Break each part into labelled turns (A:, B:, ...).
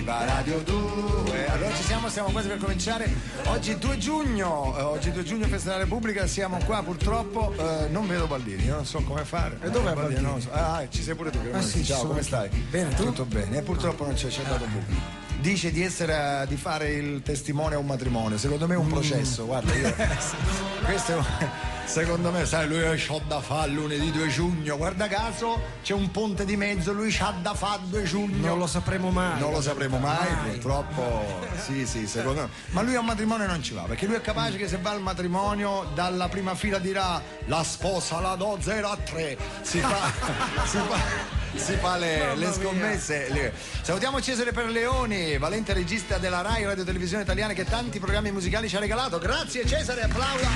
A: viva Radio 2. Allora ci siamo quasi per cominciare. Oggi 2 giugno, Festa della Repubblica, siamo qua purtroppo, non vedo Baldini, io non so come fare.
B: E dov'è Baldini?
A: Non lo so. Ci sei pure tu,
B: sì,
A: ciao, come stai?
B: Bene, tu?
A: Tutto bene, e purtroppo non c'è dato buco. Dice di fare il testimone a un matrimonio, secondo me è un processo, guarda io. Questo è secondo me, sai, lui c'ha da fare lunedì 2 giugno, guarda caso c'è un ponte di mezzo, lui c'ha da fare 2 giugno.
B: Non lo sapremo mai.
A: Non lo sapremo mai. Purtroppo sì, secondo me. Ma lui a un matrimonio non ci va, perché lui è capace che se va al matrimonio dalla prima fila dirà la sposa la do 0-3. Si fa le scommesse. Salutiamo Cesare Perleoni, valente regista della Rai Radio Televisione Italiana, che tanti programmi musicali ci ha regalato. Grazie Cesare, applauda.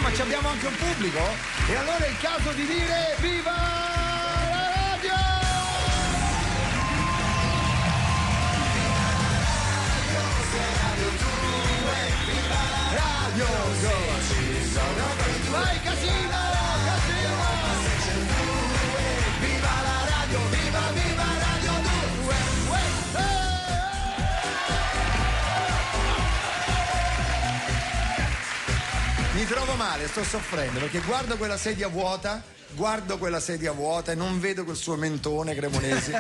A: Ma ci abbiamo anche un pubblico? E allora è il caso di dire viva la radio! Radio 2, vai casino! Viva la radio, viva Radio 2! Mi trovo male, sto soffrendo perché guardo quella sedia vuota e non vedo quel suo mentone Cremonesi.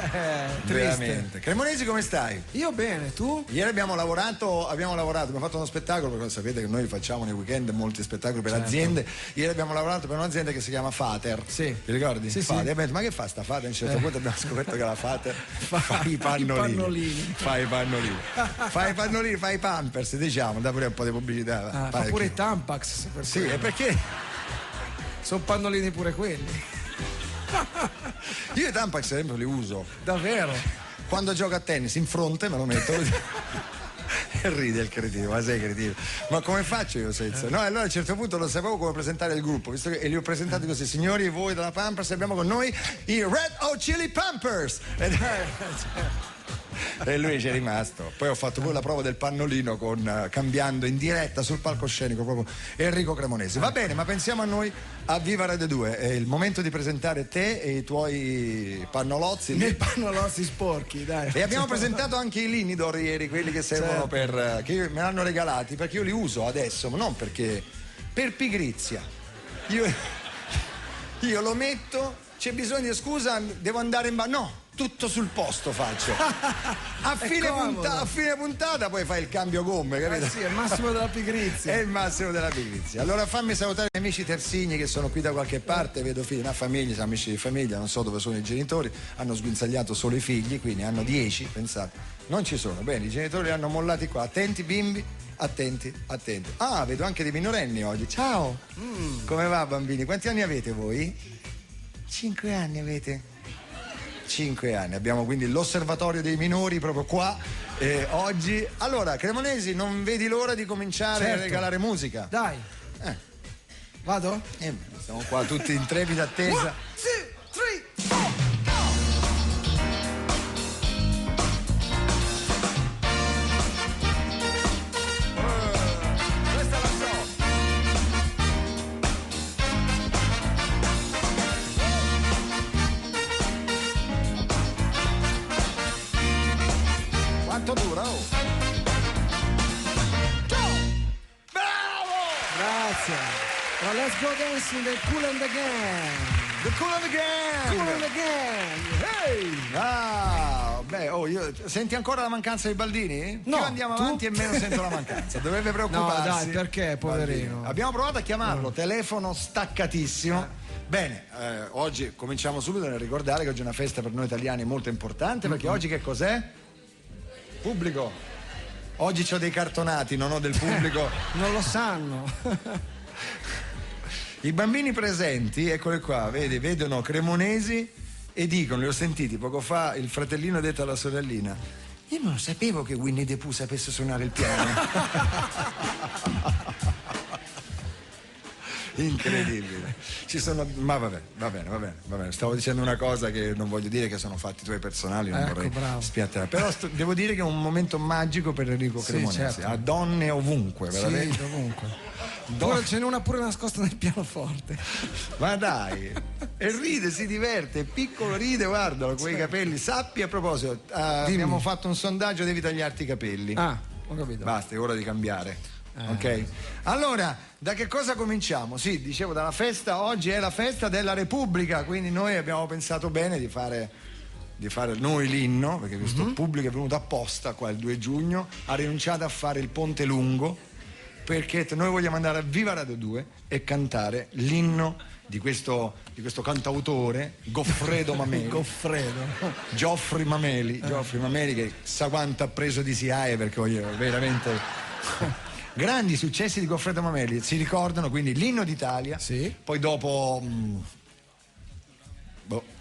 A: Veramente. Cremonesi, come stai?
B: Io bene, tu?
A: Ieri abbiamo lavorato, abbiamo fatto uno spettacolo, perché sapete che noi facciamo nei weekend molti spettacoli per aziende. Ieri abbiamo lavorato per un'azienda che si chiama Fater.
B: Sì.
A: Ti ricordi?
B: Sì,
A: Fater.
B: sì.
A: Detto, ma che fa sta Fater? A un certo punto abbiamo scoperto che la Fater fa i pannolini. Fa i pannolini, fa i pampers, diciamo, da pure un po' di pubblicità.
B: Fa pure i Tampax.
A: Sì, e perché?
B: Sono pannolini pure quelli.
A: Io i Tampax sempre li uso.
B: Davvero?
A: Quando gioco a tennis in fronte me lo metto e ride il cretino, ma sei cretino. Ma come faccio io senza? No, allora a un certo punto non sapevo come presentare il gruppo, visto che, e li ho presentati così: signori, voi dalla Pampers, abbiamo con noi i Red Hot Chili Pampers. E lui ci è rimasto. Poi ho fatto pure la prova del pannolino cambiando in diretta sul palcoscenico proprio Enrico Cremonesi. Va bene, ma pensiamo a noi, a Viva Radio 2. È il momento di presentare te e i tuoi pannolozzi.
B: I miei pannolozzi sporchi, dai.
A: E abbiamo presentato anche i Linidor ieri, quelli che servono che me l'hanno regalati, perché io li uso adesso, ma non perché, per pigrizia. Io lo metto, c'è bisogno di scusa, devo andare in no, tutto sul posto faccio. A fine puntata poi fai il cambio gomme, capito?
B: Sì, è il massimo della pigrizia.
A: È il massimo della pigrizia. Allora fammi salutare i miei amici tersigni che sono qui da qualche parte, vedo figli, una famiglia, sono amici di famiglia, non so dove sono i genitori, hanno sguinzagliato solo i figli, quindi hanno 10, pensate. Non ci sono, bene, i genitori li hanno mollati qua. Attenti bimbi, attenti. Ah, vedo anche dei minorenni oggi. Ciao. Come va bambini? Quanti anni avete voi? 5 anni avete? 5 anni, abbiamo quindi l'osservatorio dei minori proprio qua oggi. Allora, Cremonesi, non vedi l'ora di cominciare a regalare musica?
B: Dai. Vado?
A: Siamo qua tutti in trepida attesa.
B: 1, 2, 3, 4.
A: Dura, oh. Bravo!
B: Grazie. Now let's go dancing the Kool and the Gang.
A: The Kool and the Gang!
B: Kool and the Gang!
A: Hey! Io senti ancora la mancanza di Baldini?
B: No.
A: Più andiamo avanti e meno sento la mancanza. Dovrebbe preoccuparsi.
B: No, dai, perché, poverino?
A: Baldini. Abbiamo provato a chiamarlo, telefono staccatissimo. Bene, oggi cominciamo subito nel ricordare che oggi è una festa per noi italiani molto importante, perché oggi che cos'è? Pubblico. Oggi c'ho dei cartonati, non ho del pubblico.
B: Non lo sanno.
A: I bambini presenti, eccoli qua, vedono Cremonesi e dicono, li ho sentiti poco fa, il fratellino ha detto alla sorellina: io non sapevo che Winnie the Pooh sapesse suonare il piano. Incredibile. Ma va bene. Stavo dicendo una cosa che non voglio dire, che sono fatti tuoi personali, non vorrei spiattare. Però devo dire che è un momento magico per Enrico Cremonesi.
B: Certo.
A: Ha donne ovunque, veramente.
B: Sì, ovunque. Ce n'è una pure nascosta nel pianoforte.
A: Ma dai, e ride, si diverte, è piccolo, ride, guardalo, quei capelli. Sappi, a proposito, abbiamo fatto un sondaggio, devi tagliarti i capelli.
B: Ah, ho capito.
A: Basta, è ora di cambiare. Ok? Allora, da che cosa cominciamo? Sì, dicevo, dalla festa. Oggi è la festa della Repubblica, quindi noi abbiamo pensato bene di fare noi l'inno, perché questo pubblico è venuto apposta qua il 2 giugno, ha rinunciato a fare il ponte lungo, perché noi vogliamo andare a Viva Radio 2 e cantare l'inno di questo cantautore Goffredo Mameli. Geoffrey Mameli che sa quanto ha preso di SIAE, perché veramente grandi successi di Goffredo Mameli si ricordano, quindi l'inno d'Italia.
B: Sì.
A: Poi dopo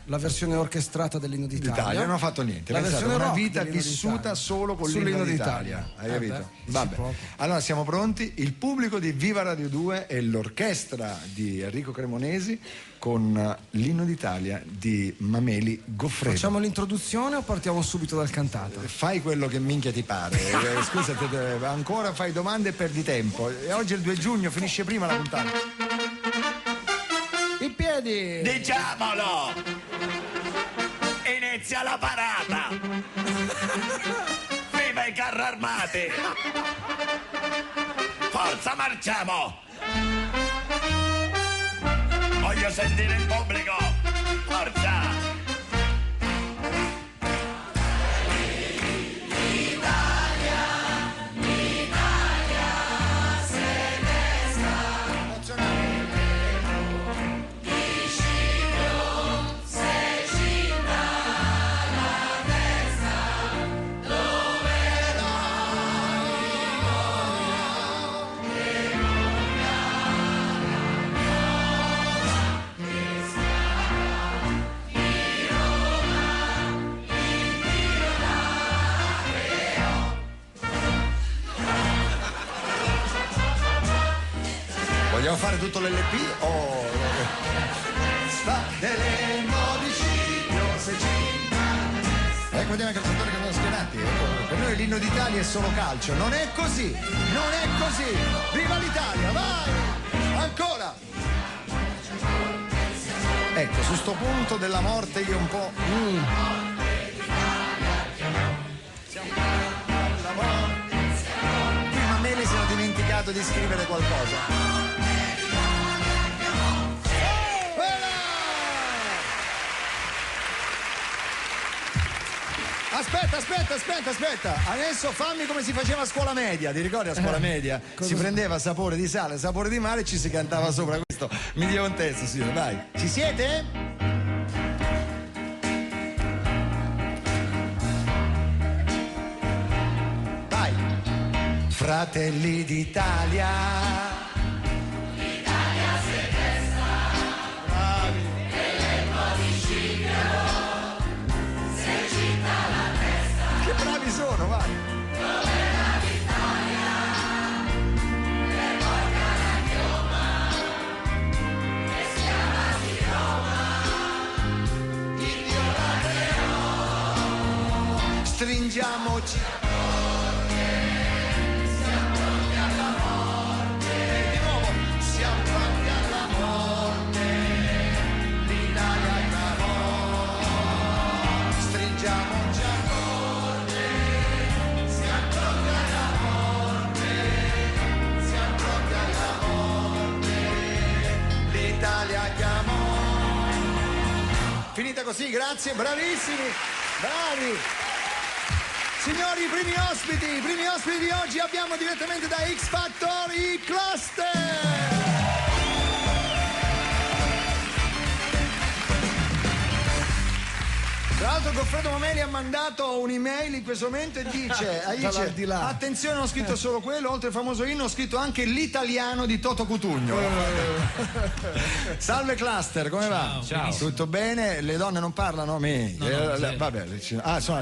B: la versione orchestrata dell'inno d'Italia.
A: Non ha fatto niente,
B: la
A: pensate,
B: versione
A: una
B: rock
A: vita
B: dell'inno
A: vissuta
B: d'Italia.
A: solo con l'inno d'Italia. Hai capito? Vabbè. Allora siamo pronti. Il pubblico di Viva Radio 2 e l'orchestra di Enrico Cremonesi con l'inno d'Italia di Mameli Goffredo.
B: Facciamo l'introduzione o partiamo subito dal cantato?
A: Fai quello che minchia ti pare. Scusa, ancora fai domande e perdi tempo. E oggi è il 2 giugno, finisce prima la puntata.
B: I piedi!
C: Diciamolo! Inizia la parata! Viva i carri armati! Forza, marciamo! Voglio sentire il pubblico! Forza!
A: Vogliamo fare tutto l'LP o sta delle modicilio se ci ecco, vediamo i calciatori che sono schierati, ecco. Per noi l'inno d'Italia è solo calcio, non è così, viva l'Italia, vai, ancora. Ecco, su sto punto della morte io un po' qui Mameli si è dimenticato di scrivere qualcosa. Aspetta. Adesso fammi come si faceva a scuola media. Ti ricordi a scuola media? Si prendeva sapore di sale, sapore di mare e ci si cantava sopra questo. Mi dia un testo, signore, vai. Ci siete? Vai. Fratelli d'Italia. Sono, vai. Dove la vittoria le porta la chioma e schiava di Roma il Dio la creò. Stringiamoci siamo pronti alla morte. Di nuovo siamo pronti alla morte. L'Italia chiamò. Stringiamoci finita così, grazie, bravissimi, bravi. Signori, i primi ospiti di oggi abbiamo direttamente da X Factor i Cluster. Tra l'altro Goffredo Mameli ha mandato un'email in questo momento e dice attenzione, non ho scritto solo quello, oltre al famoso inno ho scritto anche l'italiano di Toto Cutugno. Salve Cluster, come va?
D: Ciao.
A: Tutto bene? Le donne non parlano? Vabbè,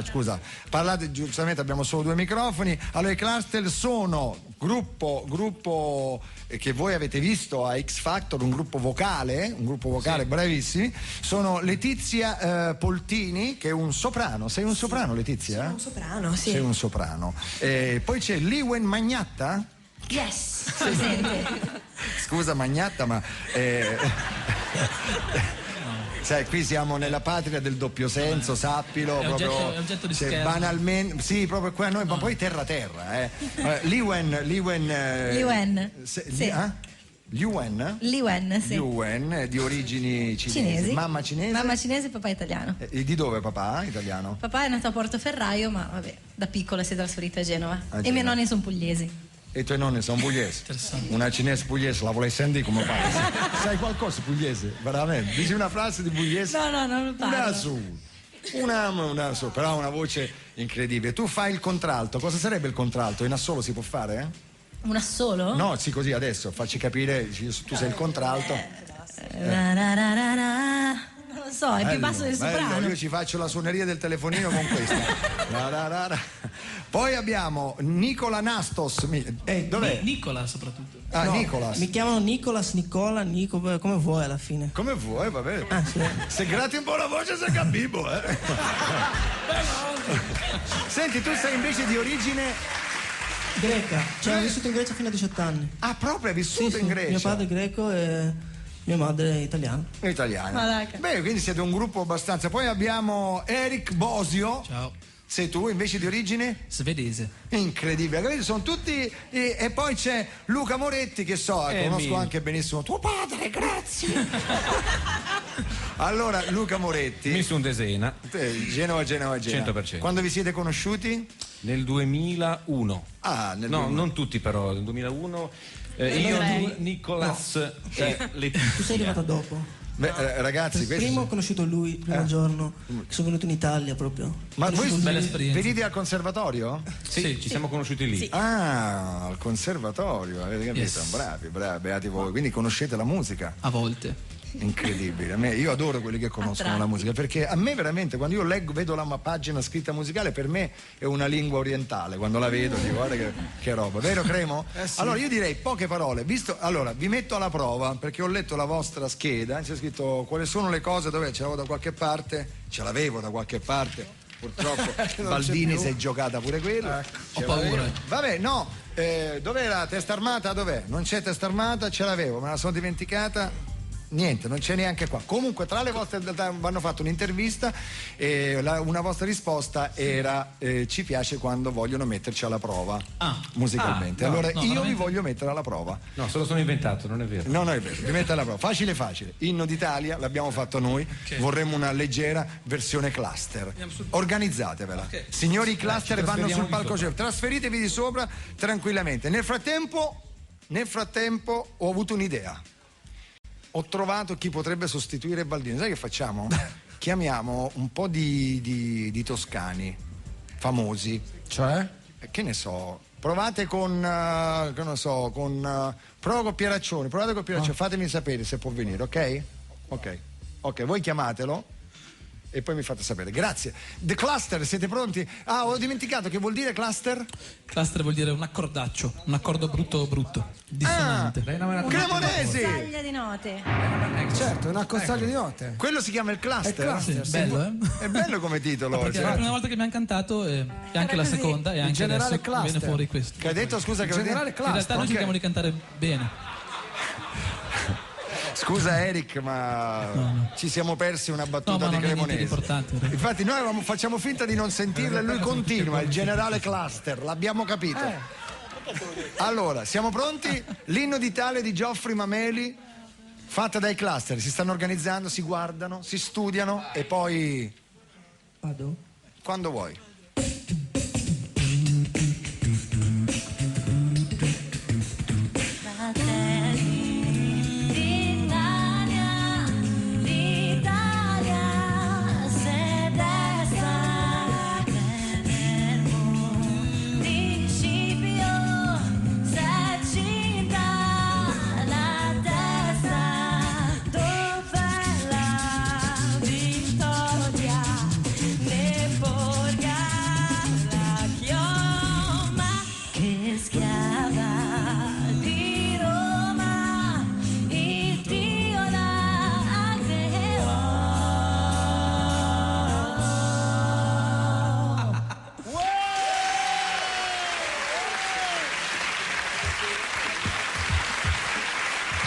A: scusa, parlate giustamente, abbiamo solo 2 microfoni. Allora i Cluster sono gruppo che voi avete visto a X Factor, un gruppo vocale sì. Bravissimi. Sono Letizia Poltini, che è un soprano. Sei un soprano, Letizia?
E: Sono un soprano, sì.
A: Sei un soprano. Poi c'è Liwen Magnatta.
E: Yes, presente.
A: scusa Magnatta, ma sai, qui siamo nella patria del doppio senso, sappilo,
D: è oggetto di scherzo.
A: banalmente, sì, proprio qua noi, ma poi terra. Liwen.
E: Sì.
A: Liwen?
E: Liwen, sì.
A: Liwen, di origini cinesi. Mamma cinese?
E: Mamma cinese e papà italiano.
A: E di dove papà? Italiano?
E: Papà è nato a Portoferraio, ma vabbè, da piccola si è trasferito a Genova.
A: A
E: E i
A: Genova.
E: miei nonni sono pugliesi.
A: E i tuoi nonni sono pugliesi? Una cinese pugliese, la volei sentire come fai? Sai qualcosa pugliese? Veramente? Dici una frase di pugliese?
E: No, non lo parlo.
A: Una su, però una voce incredibile. Tu fai il contralto, cosa sarebbe il contralto? In assolo si può fare?
E: Un assolo?
A: No, sì, così adesso, facci capire, tu sei il contralto.
E: Non lo so, è più basso del soprano.
A: Io ci faccio la suoneria del telefonino con questa. Poi abbiamo Nicola Nastos. Dov'è?
D: Nicola soprattutto.
A: Ah,
B: No,
A: Nicolas.
B: Mi chiamano Nicolas, Nicola, Nico, come vuoi alla fine.
A: Come vuoi, va bene.
B: Sì.
A: Se grati un po' la voce sei capivo, Senti, tu sei invece di origine...
B: Greca, cioè ho vissuto in Grecia fino a 18 anni.
A: Ah, proprio hai vissuto
B: Sì,
A: in Grecia?
B: Mio padre è greco e mia madre è italiana.
A: Italiana. Beh, quindi siete un gruppo abbastanza. Poi abbiamo Eric Bosio.
D: Ciao.
A: Sei tu invece di origine?
D: Svedese.
A: Incredibile, capito? Sono tutti. E poi c'è Luca Moretti, che conosco anche benissimo. Tuo padre, grazie. Allora, Luca Moretti.
F: Mi sono Desena.
A: Genova.
F: 100%.
A: Quando vi siete conosciuti?
F: Nel 2001.
A: Ah, nel
F: No,
A: 2001.
F: non tutti però, nel 2001. Io, Nicolas e Letizia.
B: Tu sei arrivata dopo.
A: Beh, ragazzi, questi
B: Prima ho conosciuto lui, il primo giorno che sono venuto in Italia proprio.
A: Ma voi
D: Bella esperienza.
A: venite al conservatorio?
F: Sì, ci siamo conosciuti lì.
E: Sì.
A: Ah, al conservatorio, avete capito?
D: Yes.
A: Bravi, beati voi. Quindi conoscete la musica.
D: A volte.
A: Incredibile. Io adoro quelli che conoscono la musica, perché a me veramente, quando io vedo la pagina scritta musicale, per me è una lingua orientale. Quando la vedo dico guarda che roba, vero Cremo?
B: Sì.
A: Allora io direi poche parole, allora vi metto alla prova, perché ho letto la vostra scheda, c'è scritto quali sono le cose, dove ce l'avevo da qualche parte, purtroppo Baldini si è giocata pure quella.
D: Ho paura.
A: Vabbè, no, dov'è la testa armata? Dov'è? Non c'è testa armata, ce l'avevo, me la sono dimenticata. Niente, non c'è neanche qua. Comunque, tra le vostre hanno fatto un'intervista e una vostra risposta era ci piace quando vogliono metterci alla prova musicalmente.
F: Ah, no,
A: allora
D: no,
A: io vi
D: veramente?
A: voglio mettere alla prova.
F: No, se lo sono inventato, non è vero.
A: No, è vero, vi metto alla prova. Facile. Inno d'Italia, l'abbiamo fatto noi. Vorremmo una leggera versione cluster. Organizzatevela.
D: Okay.
A: Signori, i cluster
F: ci
A: vanno sul
F: trasferiamo di
A: palcoscenico. Trasferitevi di sopra tranquillamente. Nel frattempo ho avuto un'idea. Ho trovato chi potrebbe sostituire Baldini. Sai che facciamo? Chiamiamo un po' di toscani famosi.
B: Cioè?
A: Che ne so, provate con prova con Pieraccioni, fatemi sapere se può venire, ok, voi chiamatelo e poi mi fate sapere. Grazie. The cluster, siete pronti? Ah, ho dimenticato, che vuol dire cluster?
D: Cluster vuol dire un accordaccio, un accordo brutto, dissonante.
A: Cremonesi!
E: Taglia di note.
B: Certo, un accostaggio di note.
A: Quello si chiama il cluster?
D: Sì, bello,
A: È bello come titolo.
D: Perché è la prima volta che mi hanno cantato e anche la seconda e anche
B: generale
D: adesso
B: cluster.
D: viene fuori questo.
A: Che hai detto, scusa, che
B: Generale
D: In realtà
B: cluster.
D: noi cerchiamo di cantare bene.
A: Scusa Eric, ma ci siamo persi una battuta
D: No, ma
A: di
D: non è niente
A: Cremonesi.
D: di importante.
A: Infatti noi facciamo finta di non sentirla e lui continua, il generale cluster, l'abbiamo capito. Allora, siamo pronti? L'inno d'Italia di Geoffrey Mameli, fatta dai cluster, si stanno organizzando, si guardano, si studiano e poi
B: Vado?
A: quando vuoi.
E: L'Italia se desta principio se cinta la testa dove la vittoria ne porga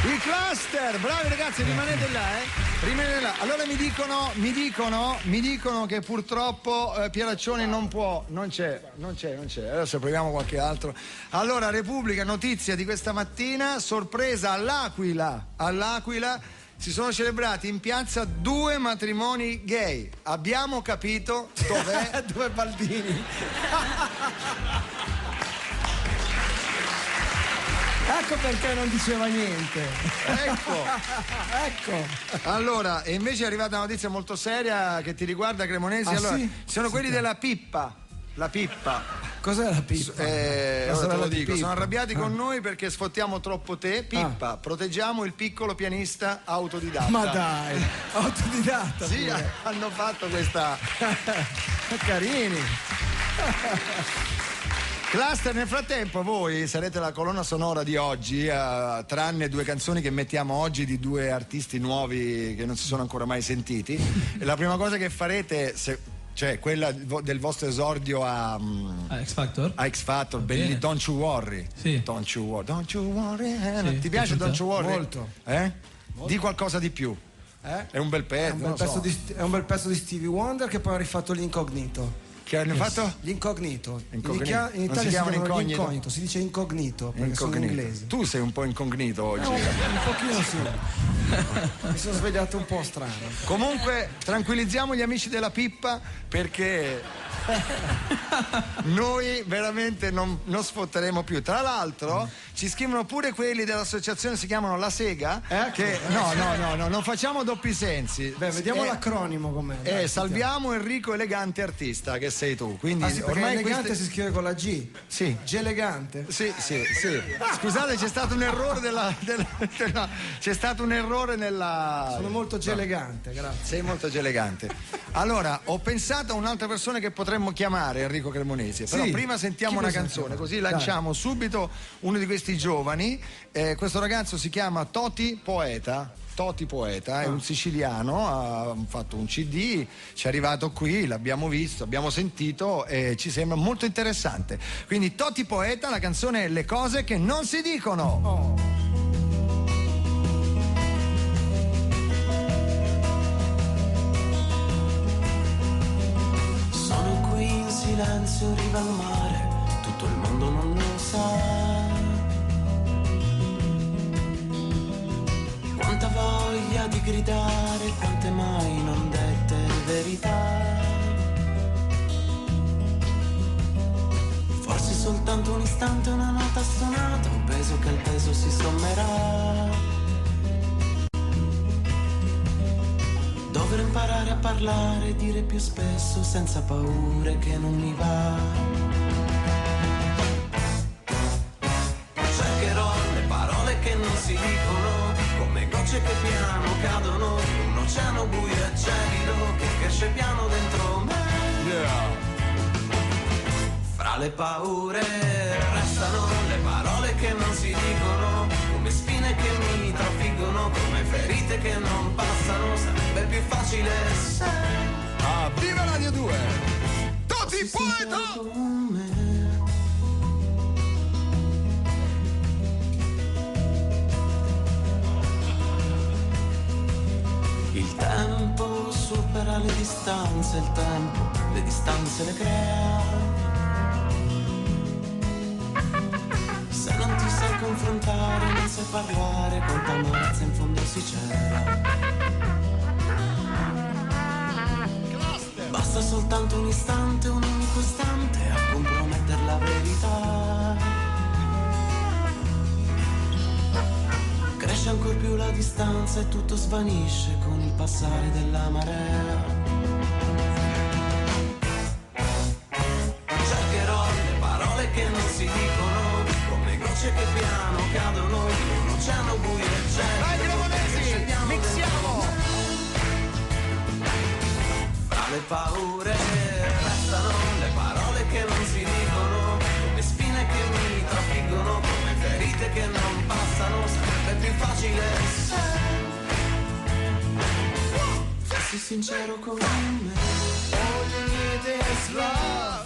A: I Cluster, bravi ragazzi, rimanete là, rimanete là. Allora mi dicono che purtroppo Pieraccioni non può, non c'è. Adesso proviamo qualche altro. Allora, Repubblica, notizia di questa mattina, sorpresa all'Aquila. Si sono celebrati in piazza 2 matrimoni gay. Abbiamo capito dov'è?
B: Due Baldini. Ecco perché non diceva niente. Ecco.
A: Allora, e invece è arrivata una notizia molto seria che ti riguarda, Cremonesi. Allora,
B: sì?
A: sono quelli della Pippa. La Pippa.
B: Cos'è la Pippa?
A: Ora te lo dico. Sono arrabbiati con noi perché sfottiamo troppo te. Pippa, proteggiamo il piccolo pianista autodidatta.
B: Ma dai, autodidatta.
A: Sì, hanno fatto questa.
B: Carini.
A: Cluster, nel frattempo voi sarete la colonna sonora di oggi, tranne 2 canzoni che mettiamo oggi di 2 artisti nuovi che non si sono ancora mai sentiti. E la prima cosa che farete, cioè quella del vostro esordio a
D: X Factor?
A: A X Factor, belli, Don't You Worry.
D: Sì.
A: Don't You Worry.
D: Sì,
A: Ti piace Don't You Worry?
B: Molto.
A: Di qualcosa di più. È un bel pezzo.
B: È un bel pezzo di Stevie Wonder che poi ha rifatto l'Incognito.
A: Che hanno fatto?
B: L'incognito. In
A: Non
B: Italia
A: si chiamano
B: incognito.
A: incognito?
B: Si dice incognito perché sono inglesi.
A: Tu sei un po' incognito oggi.
B: Un pochino sì. Mi sono svegliato un po' strano.
A: Comunque tranquillizziamo gli amici della Pippa perché noi veramente non sfotteremo più. Tra l'altro ci scrivono pure quelli dell'associazione, si chiamano La Sega, che no, non facciamo doppi sensi.
B: Beh, vediamo l'acronimo com'è.
A: Salviamo Enrico Elegante Artista, che sei tu. Quindi
B: Sì,
A: ormai
B: elegante si scrive con la G.
A: Sì.
B: G elegante.
A: Sì. Scusate, c'è stato un errore c'è stato un errore nella.
B: Sono molto elegante, grazie.
A: Sei molto elegante. Allora, ho pensato a un'altra persona che potremmo chiamare, Enrico Cremonesi. Però prima sentiamo una canzone, così lanciamo subito uno di questi giovani. Questo ragazzo si chiama Toti Poeta, è un siciliano, ha fatto un CD, ci è arrivato qui, l'abbiamo visto, abbiamo sentito e ci sembra molto interessante. Quindi Toti Poeta, la canzone è Le cose che non si dicono.
G: Sono qui in silenzio, riva al mare, tutto il mondo non lo sa. Quanta voglia di gridare, quante mai non dette verità. Forse soltanto un istante, una nota stonata, un peso che al peso si sommerà. Dovrò imparare a parlare, dire più spesso, senza paure che non mi va. Cercherò le parole che non si dicono, come gocce che piano cadono in un oceano buio e gelido che cresce piano dentro me. Fra le paure restano le parole che non si dicono, come spine che mi trafiggono, come ferite che non passano. Sarebbe più facile se
A: Viva Radio 2! Toti Poeta!
G: Il tempo supera le distanze, il tempo le distanze le crea. Se non ti sai confrontare, non sai parlare, quanta amarezza in fondo si c'era. Basta soltanto un istante, un unico istante a compromettere la verità. Cresce ancor più la distanza e tutto svanisce con il passare della marea. Cercherò le parole che non si dicono, come gocce che piano cadono in un oceano buio e gelido.
A: Vai Cremonesi, mixiamo!
G: Fra le paure restano le parole che non si dicono, come spine che mi trafiggono, come ferite che non passano. Sarebbe più facile se fossi sincero con me.
A: All you need is love.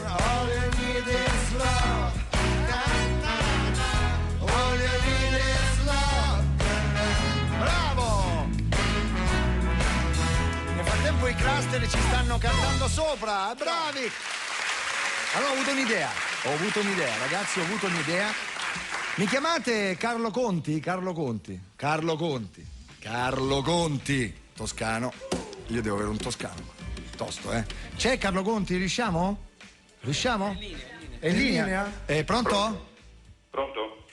A: All you need is love. All you need Master ci stanno cantando sopra, bravi! Allora ho avuto un'idea, ragazzi, Mi chiamate Carlo Conti, toscano. Io devo avere un toscano, tosto, eh. C'è Carlo Conti, riusciamo? È in linea? Pronto?
H: Pronto?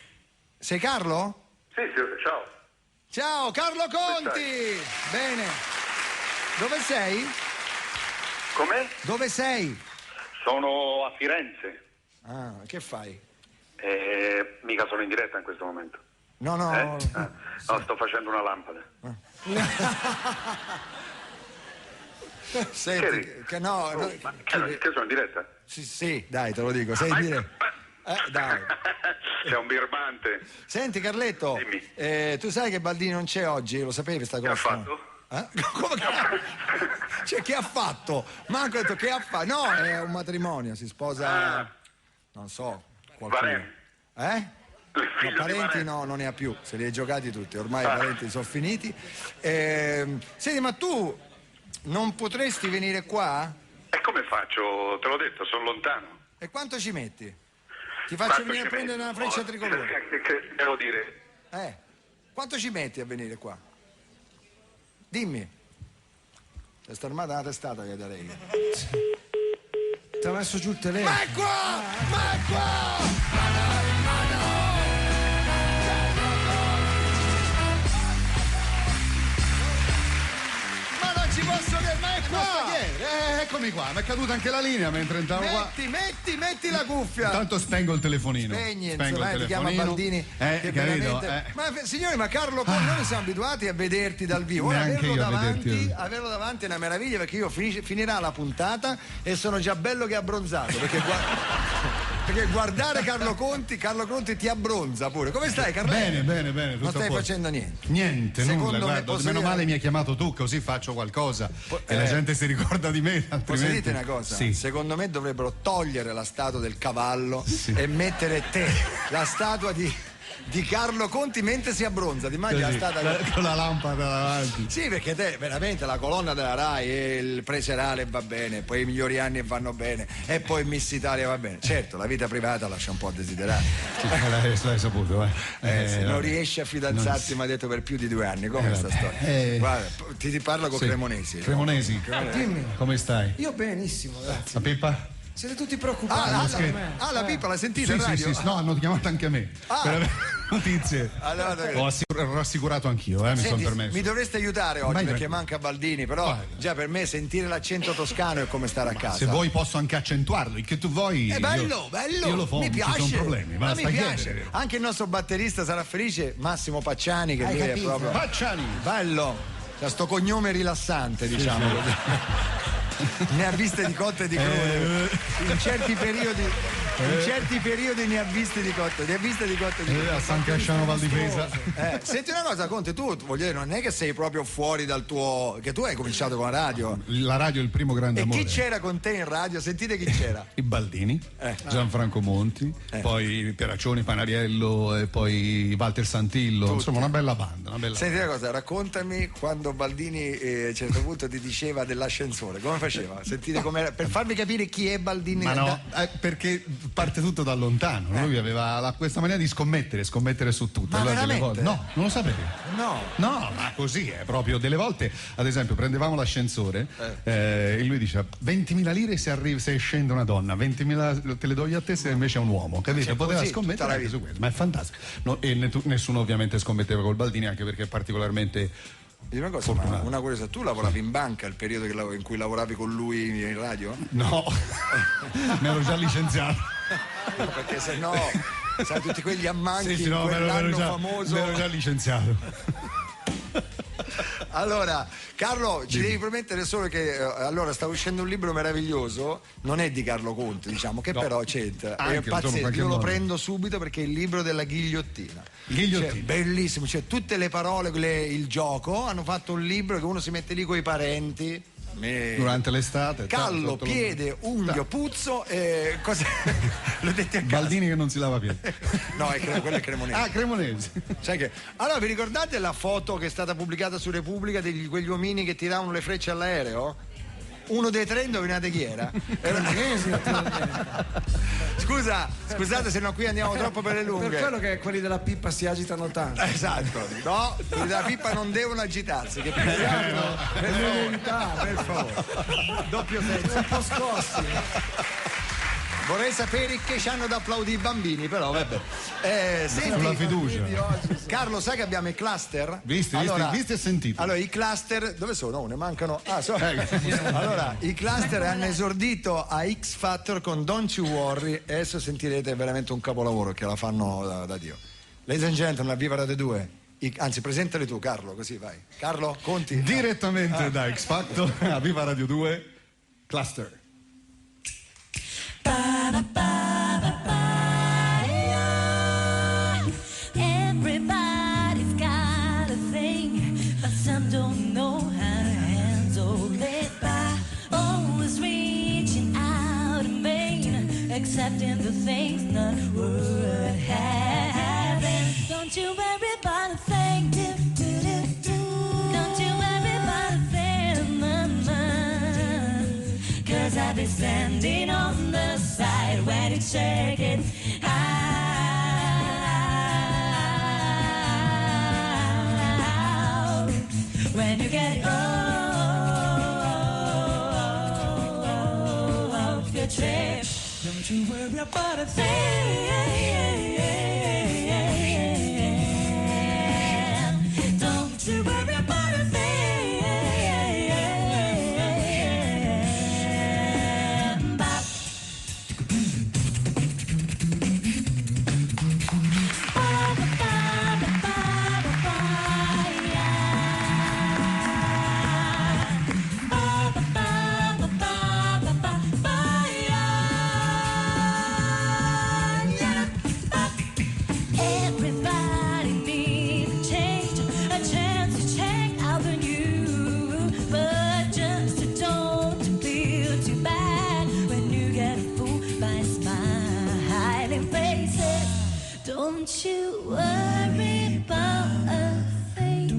A: Sei Carlo?
H: Sì, ciao.
A: Ciao, Carlo Conti! Bene. Dove sei?
H: Com'è?
A: Dove sei?
H: Sono a Firenze.
A: Ah, che fai?
H: Mica sono in diretta in questo momento.
A: No.
H: No, sto facendo una lampada.
A: Senti, che no.
H: Che sono in diretta?
A: Sì, dai, te lo dico, sei in diretta. Dai.
H: Sei un birbante.
A: Senti Carletto,
H: Dimmi.
A: tu sai che Baldini non c'è oggi, lo sapevi sta cosa?
H: Che ha fatto?
A: Come che ha fatto? Cioè, che ha fatto? Manco ha detto che ha fatto. No, è un matrimonio, si sposa, non so, qualcuno.
H: Varen.
A: No, parenti no, non ne ha più, se li hai giocati tutti, ormai i parenti sono finiti. Senti, ma tu non potresti venire qua?
H: E come faccio? Te l'ho detto, sono lontano.
A: E quanto ci metti? Ti faccio venire a prendere una freccia tricolore.
H: Che devo dire?
A: Quanto ci metti a venire qua? Dimmi. Questa armata è una testata che darei.
B: Ti ha messo giù il telefono.
A: Ma è qua! Ma non ci posso credere, ma è qua!
I: Eccomi qua, mi è caduta anche la linea mentre entravo qua.
A: Metti la cuffia.
I: Intanto spengo il telefonino.
A: Ti chiama Baldini.
I: Capito?
A: Veramente... Ma signori, ma Carlo Conti, noi siamo abituati a vederti dal vivo. Ora averlo davanti è una meraviglia, perché io finirà la puntata e sono già bello che abbronzato. Perché guardare Carlo Conti ti abbronza pure. Come stai, Carlo?
I: Bene.
A: Non stai facendo niente.
I: Niente, nulla. Guarda, meno male mi hai chiamato tu, così faccio qualcosa. E la gente si ricorda di me.
A: Posso dirti una cosa?
I: Sì.
A: Secondo me dovrebbero togliere la statua del cavallo e mettere te, la statua di Carlo Conti mentre si abbronza. Ti immagini la statua
I: con la lampada davanti?
A: Sì, perché te veramente la colonna della Rai e il preserale va bene, poi i migliori anni vanno bene e poi Miss Italia va bene. Certo, la vita privata lascia un po' a desiderare.
I: L'hai saputo,
A: se non riesci a fidanzarti, mi ha detto, per più di 2 anni. Come sta storia? Guarda, ti parlo con Cremonesi.
I: Cremonesi.
B: Dimmi.
I: Come stai?
B: Io benissimo, grazie.
I: La Pippa?
B: Siete tutti preoccupati.
A: La Pippa, l'hai sentita in radio?
I: Sì, no, hanno chiamato anche me per avere notizie. Ho rassicurato anch'io, mi sono permesso.
A: Mi dovreste aiutare oggi perché manca Baldini, però già per me sentire l'accento toscano è come stare a casa.
I: Se vuoi posso anche accentuarlo, che tu vuoi.
A: È bello,
I: io lo faccio,
A: mi piace.
I: Non ci sono problemi,
A: ma mi piace. Anche il nostro batterista sarà felice, Massimo Pacciani, che lui è proprio
I: Pacciani.
A: Bello. C'ha sto cognome rilassante, diciamo così. Ne ha viste di cotte e di crude. In certi periodi ne ha viste di cotte.
I: A San Casciano Val di Pesa.
A: Senti una cosa, Conte, tu voglio dire, non è che sei proprio fuori dal tuo. Che tu hai cominciato con la radio.
I: La radio è il primo grande amore.
A: E chi c'era con te in radio? Sentite chi c'era.
I: I Baldini, Gianfranco Monti, poi Pieraccioni, Panariello e poi Walter Santillo. Tutti. Insomma, una bella banda.
A: Senti una cosa, raccontami quando Baldini a un certo punto ti diceva dell'ascensore. Come faceva? Sentite com'era, per farvi capire chi è Baldini.
I: Ma no, perché parte tutto da lontano. Lui aveva questa mania di scommettere su tutto.
A: Ma
I: allora,
A: veramente?
I: No, non lo sapevi.
A: No,
I: ma così è proprio. Delle volte, ad esempio, prendevamo l'ascensore e lui diceva 20.000 lire se scende una donna, 20.000 te le do io a te se invece è un uomo. Capito? Poteva scommettere anche su questo, ma è fantastico. E nessuno ovviamente scommetteva col Baldini, anche perché è particolarmente.
A: Una cosa, una curiosa, tu lavoravi in banca il periodo in cui lavoravi con lui in radio?
I: No, mi ero già licenziato.
A: Perché se no, sai, tutti quegli ammanchi in
I: no,
A: quell'anno famoso.
I: Mi ero già licenziato.
A: Allora, Carlo, ci devi promettere solo che allora sta uscendo un libro meraviglioso, non è di Carlo Conti, diciamo, che però c'entra. È pazzesco, io lo prendo subito perché è il libro della ghigliottina. Cioè, bellissimo, cioè tutte le parole, il gioco, hanno fatto un libro che uno si mette lì coi parenti.
I: Durante l'estate.
A: Callo, piede, unghio, puzzo e cose. L'ho detto a casa.
I: Baldini che non si lava piedi.
A: No, quello è Cremonesi.
I: Ah, Cremonesi.
A: Sai che. Allora, vi ricordate la foto che è stata pubblicata su Repubblica di quegli uomini che tiravano le frecce all'aereo? uno dei tre indovinate chi era? Scusate se no qui andiamo troppo per le lunghe.
B: Per quello che quelli della pippa si agitano tanto.
A: Esatto, no, quelli della pippa non devono agitarsi, che per favore. Doppio senso.
B: Un po' scossi.
A: Vorrei sapere che ci hanno da applaudire i bambini, però vabbè.
I: Senti, la fiducia.
A: Carlo, sai che abbiamo i cluster?
I: Visti e sentiti.
A: Allora, i cluster, dove sono? Ne mancano. Allora, i cluster hanno esordito a X Factor con Don't You Worry, e adesso sentirete veramente un capolavoro che la fanno da Dio. Ladies and gentlemen, Viva Radio 2. Anzi, presentali tu, Carlo, così vai. Carlo, conti.
I: Direttamente da X Factor a Viva Radio 2, Cluster.
J: Everybody's got a thing, but some don't know how to handle it by always reaching out in vain, accepting the things not worth having. Don't you worry about a thing, don't you worry about a thing, mama, 'cause I'll be standing on the side when you shake it out. When you get off your trip, don't you worry about a thing. Don't you worry about a thing. Don't you worry about a thing.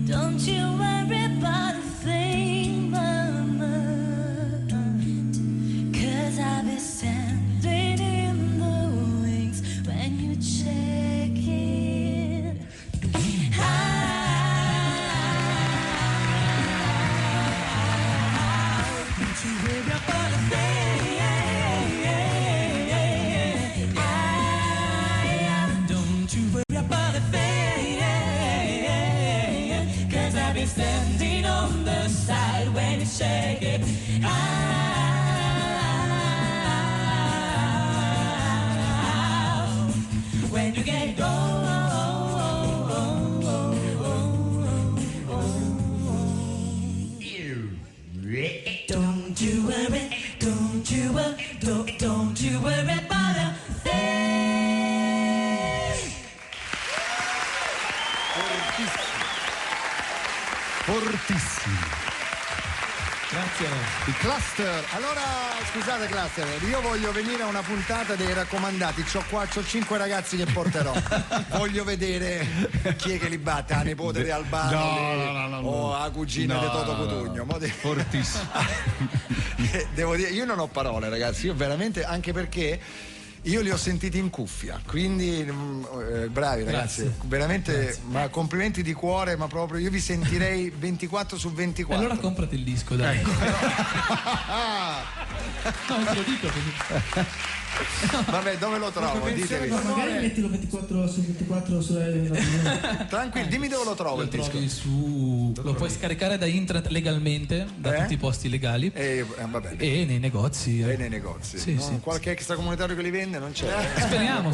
J: Don't you worry about a thing, mama, 'cause I'll be standing in the wings when you check it out. Don't you worry about a thing. Standing on the side when you shake it out. When you get don't you worry, don't you worry, don't you worry about a thing.
I: Fortissimo.
D: Grazie.
A: I cluster. Allora, scusate cluster, io voglio venire a una puntata dei raccomandati. C'ho 5 ragazzi che porterò. Voglio vedere chi è che li batte, la nipote di Albano
I: no.
A: o la cugina di Toto Cutugno.
I: Fortissimo.
A: Devo dire, io non ho parole, ragazzi, io veramente, anche perché io li ho sentiti in cuffia, quindi bravi ragazzi.
D: Grazie.
A: Veramente.
D: Grazie.
A: Ma complimenti di cuore, ma proprio io vi sentirei 24 su 24.
D: Allora comprati il disco, dai.
A: Ecco.
D: No, te lo dico così.
A: Vabbè, dove lo trovo? Ditemi.
K: Magari mettilo 24 su 24 su
A: Tranquillo, dimmi dove lo trovo
D: Lo
A: il disco.
D: trovi lo puoi scaricare da internet legalmente, da tutti i posti legali
A: Va bene.
D: e nei negozi.
A: E nei negozi.
D: Sì,
A: no?
D: sì.
A: Qualche extracomunitario che li vende non c'è.
D: Speriamo.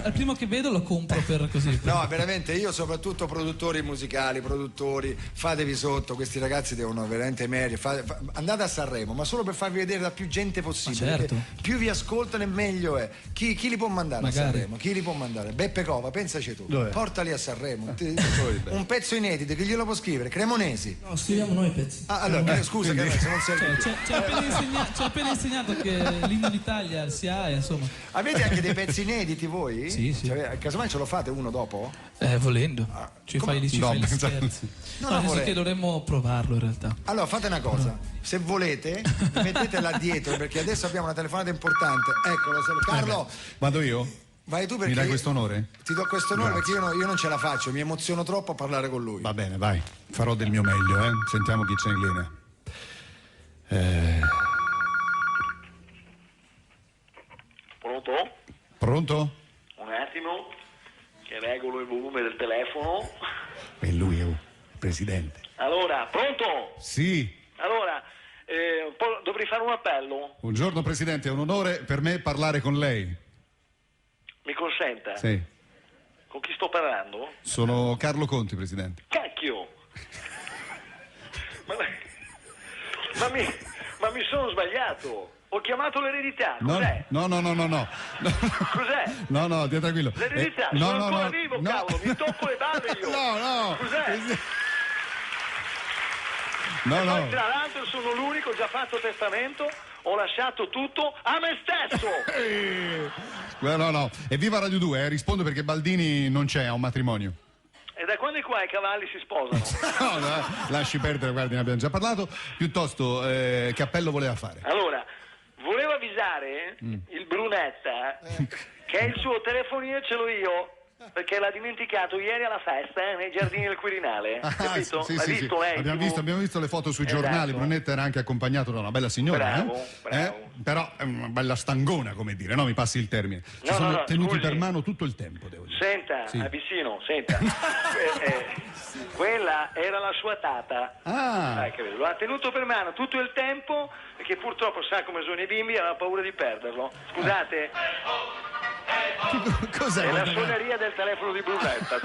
D: Al primo che vedo lo compro per così.
A: No, veramente, io soprattutto produttori musicali, produttori, fatevi sotto, questi ragazzi devono veramente meglio. Andate a Sanremo, ma solo per farvi vedere la più gente possibile.
D: Ma certo.
A: Più vi ascoltano e meglio è. Chi li può mandare
D: Magari.
A: a Sanremo? Chi li può mandare? Beppe Cova, pensaci tu.
I: Dov'è?
A: Portali a Sanremo. Un pezzo inedito, chi glielo può scrivere? Cremonesi.
K: No, scriviamo noi i pezzi.
A: Allora, scusa, che se non serve.
D: Ci ha appena insegnato che l'inno d'Italia si ha, insomma.
A: Avete anche dei pezzi inediti voi?
D: Sì.
A: Casomai ce lo fate uno dopo?
D: Volendo. Ci fai gli scherzi.
A: No,
D: No,
A: no,
D: nel senso
A: vorrei.
D: che dovremmo provarlo in realtà.
A: Allora fate una cosa, se volete mettete là dietro perché adesso abbiamo una telefonata importante. Eccolo, Carlo,
I: Vado io?
A: vai tu perché
I: Mi dai questo onore?
A: ti do questo onore
I: Grazie.
A: perché io non ce la faccio, mi emoziono troppo a parlare con lui.
I: Va bene, vai. Farò del mio meglio, Sentiamo chi c'è in linea.
L: Pronto?
I: Pronto?
L: Un attimo, che regolo il volume del telefono.
I: E lui è un presidente.
L: Allora, pronto?
I: Sì.
L: Allora, dovrei fare un appello.
I: Buongiorno presidente, è un onore per me parlare con lei.
L: Mi consenta?
I: Sì.
L: Con chi sto parlando?
I: Sono Carlo Conti, presidente.
L: Cacchio! ma mi sono sbagliato. Ho chiamato l'eredità. Cos'è?
I: No.
L: Cos'è?
I: No, stia tranquillo.
L: L'eredità, sono ancora vivo, cavolo, mi tocco le balle io.
I: No.
L: Cos'è? Poi, tra l'altro sono l'unico, ho già fatto testamento, ho lasciato tutto a me stesso.
I: No. Evviva Radio 2, rispondo perché Baldini non c'è, ha un matrimonio.
L: E da quando qua i cavalli si sposano?
I: No, lasci perdere, guardi, ne abbiamo già parlato. Piuttosto, che appello voleva fare?
L: Allora, volevo avvisare il Brunetta che il suo telefonino ce l'ho io, perché l'ha dimenticato ieri alla festa nei giardini del Quirinale. Capito?
I: Sì,
L: L'ha
I: sì,
L: visto lei?
I: abbiamo visto le foto sui
L: Esatto.
I: giornali. Brunetta era anche accompagnato da una bella signora.
L: Bravo.
I: Però è una bella stangona, come dire, no? Mi passi il termine. Ci
L: No,
I: sono
L: no,
I: tenuti
L: scusi.
I: per mano tutto il tempo, devo dire.
L: Senta,
I: Sì.
L: vicino, senta. Quella era la sua tata. Capito? Lo ha tenuto per mano tutto il tempo perché purtroppo sa come sono i bimbi e aveva paura di perderlo. Scusate.
I: Cos'è?
L: È la suoneria del telefono di Brunetta.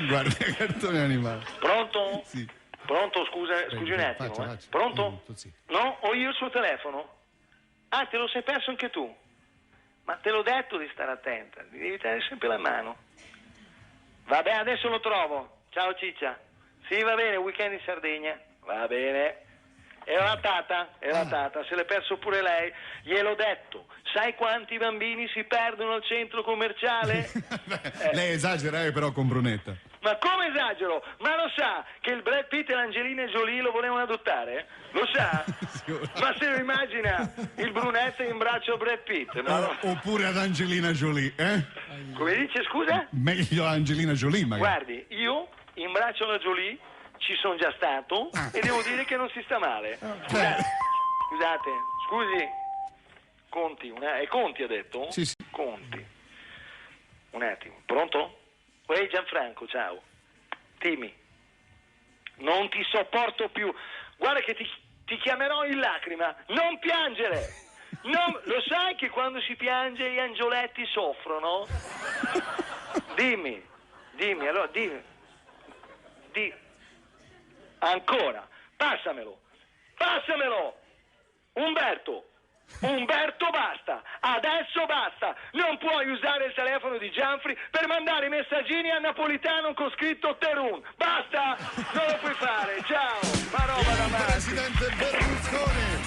I: Guarda, cartone animale.
L: Pronto?
I: Sì.
L: Pronto, scusi un attimo.
I: faccia.
L: Pronto?
I: Sì.
L: No? Ho io il suo telefono? Ah, te lo sei perso anche tu? Ma te l'ho detto di stare attenta, di devi tenere sempre la mano. Vabbè, adesso lo trovo. Ciao Ciccia. Sì, va bene, weekend in Sardegna. Va bene. Era la tata, se l'è perso pure lei. Gliel'ho detto. Sai quanti bambini si perdono al centro commerciale?
I: Lei esagera, però con Brunetta.
L: Ma come esagero? Ma lo sa che il Brad Pitt e l'Angelina Jolie lo volevano adottare? Lo sa? Ma se lo immagina il Brunetta in braccio a Brad Pitt? Ma no.
I: Oppure ad Angelina Jolie,
L: Come dice, scusa?
I: Meglio Angelina Jolie, magari.
L: Guardi, io in braccio alla Jolie ci sono già stato e devo dire che non si sta male. Scusate, scusi. Conti, è Conti ha detto?
I: Sì.
L: Conti. Un attimo, pronto? Ehi Gianfranco, ciao. Dimmi. Non ti sopporto più. Guarda che ti chiamerò in lacrima. Non piangere. Lo sai che quando si piange gli angioletti soffrono? Dimmi, allora dimmi. Ancora. Passamelo. Umberto, basta! Adesso basta! Non puoi usare il telefono di Gianfri per mandare i messaggini a Napolitano con scritto Terun! Basta! Non lo puoi fare! Ciao! Ma roba da mare!
I: Presidente Berlusconi!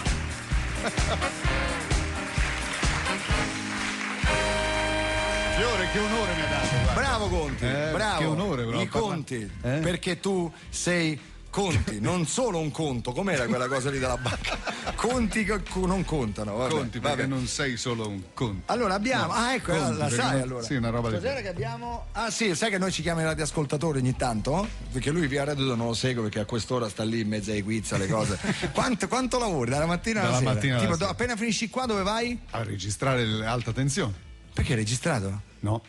I: Fiore, che onore mi ha dato! Guarda.
A: Bravo Conti, bravo.
I: Che onore, però.
A: I conti, perché tu sei Conti, non solo un conto, com'era quella cosa lì della banca? Conti che non contano, vabbè.
I: Conti, perché non sei solo un conto.
A: Allora abbiamo, ecco,
I: Conti,
A: la sai allora.
I: Sì, una roba
A: Cos'era che abbiamo? Ah sì, sai che noi ci chiamiamo i radioascoltatori ogni tanto? Perché lui via Radio non lo segue perché a quest'ora sta lì in mezzo ai quiz, alle cose. Quanto lavori? Dalla mattina alla sera?
I: Mattina alla sera.
A: Appena finisci qua dove vai?
I: A registrare l'alta tensione.
A: Perché hai registrato?
I: No.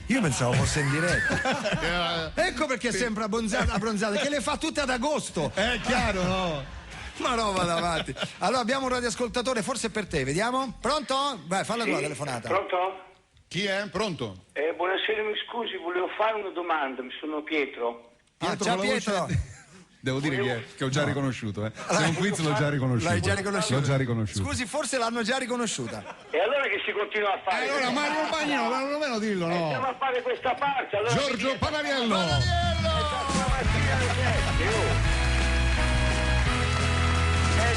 A: Io pensavo fosse in diretta. Ecco perché è sempre abbronzata, che le fa tutte ad agosto.
I: È chiaro, no?
A: Ma no, vado avanti. Allora abbiamo un radioascoltatore, forse per te, vediamo. Pronto? Vai, falla tu la telefonata.
L: Pronto?
I: Chi è? Pronto?
L: Buonasera, mi scusi, volevo fare una domanda, sono Pietro.
A: Ciao Pietro.
I: Devo dire che ho già riconosciuto, Se è un quiz l'ho già riconosciuto.
A: L'hai già riconosciuto?
I: L'ho già riconosciuto.
A: Scusi, forse l'hanno già riconosciuta.
L: E allora che si continua a fare?
I: Allora Mario Bagnino, ma non me dillo,
L: Andiamo
I: no.
L: a fare questa parte, allora.
I: Giorgio Panariello.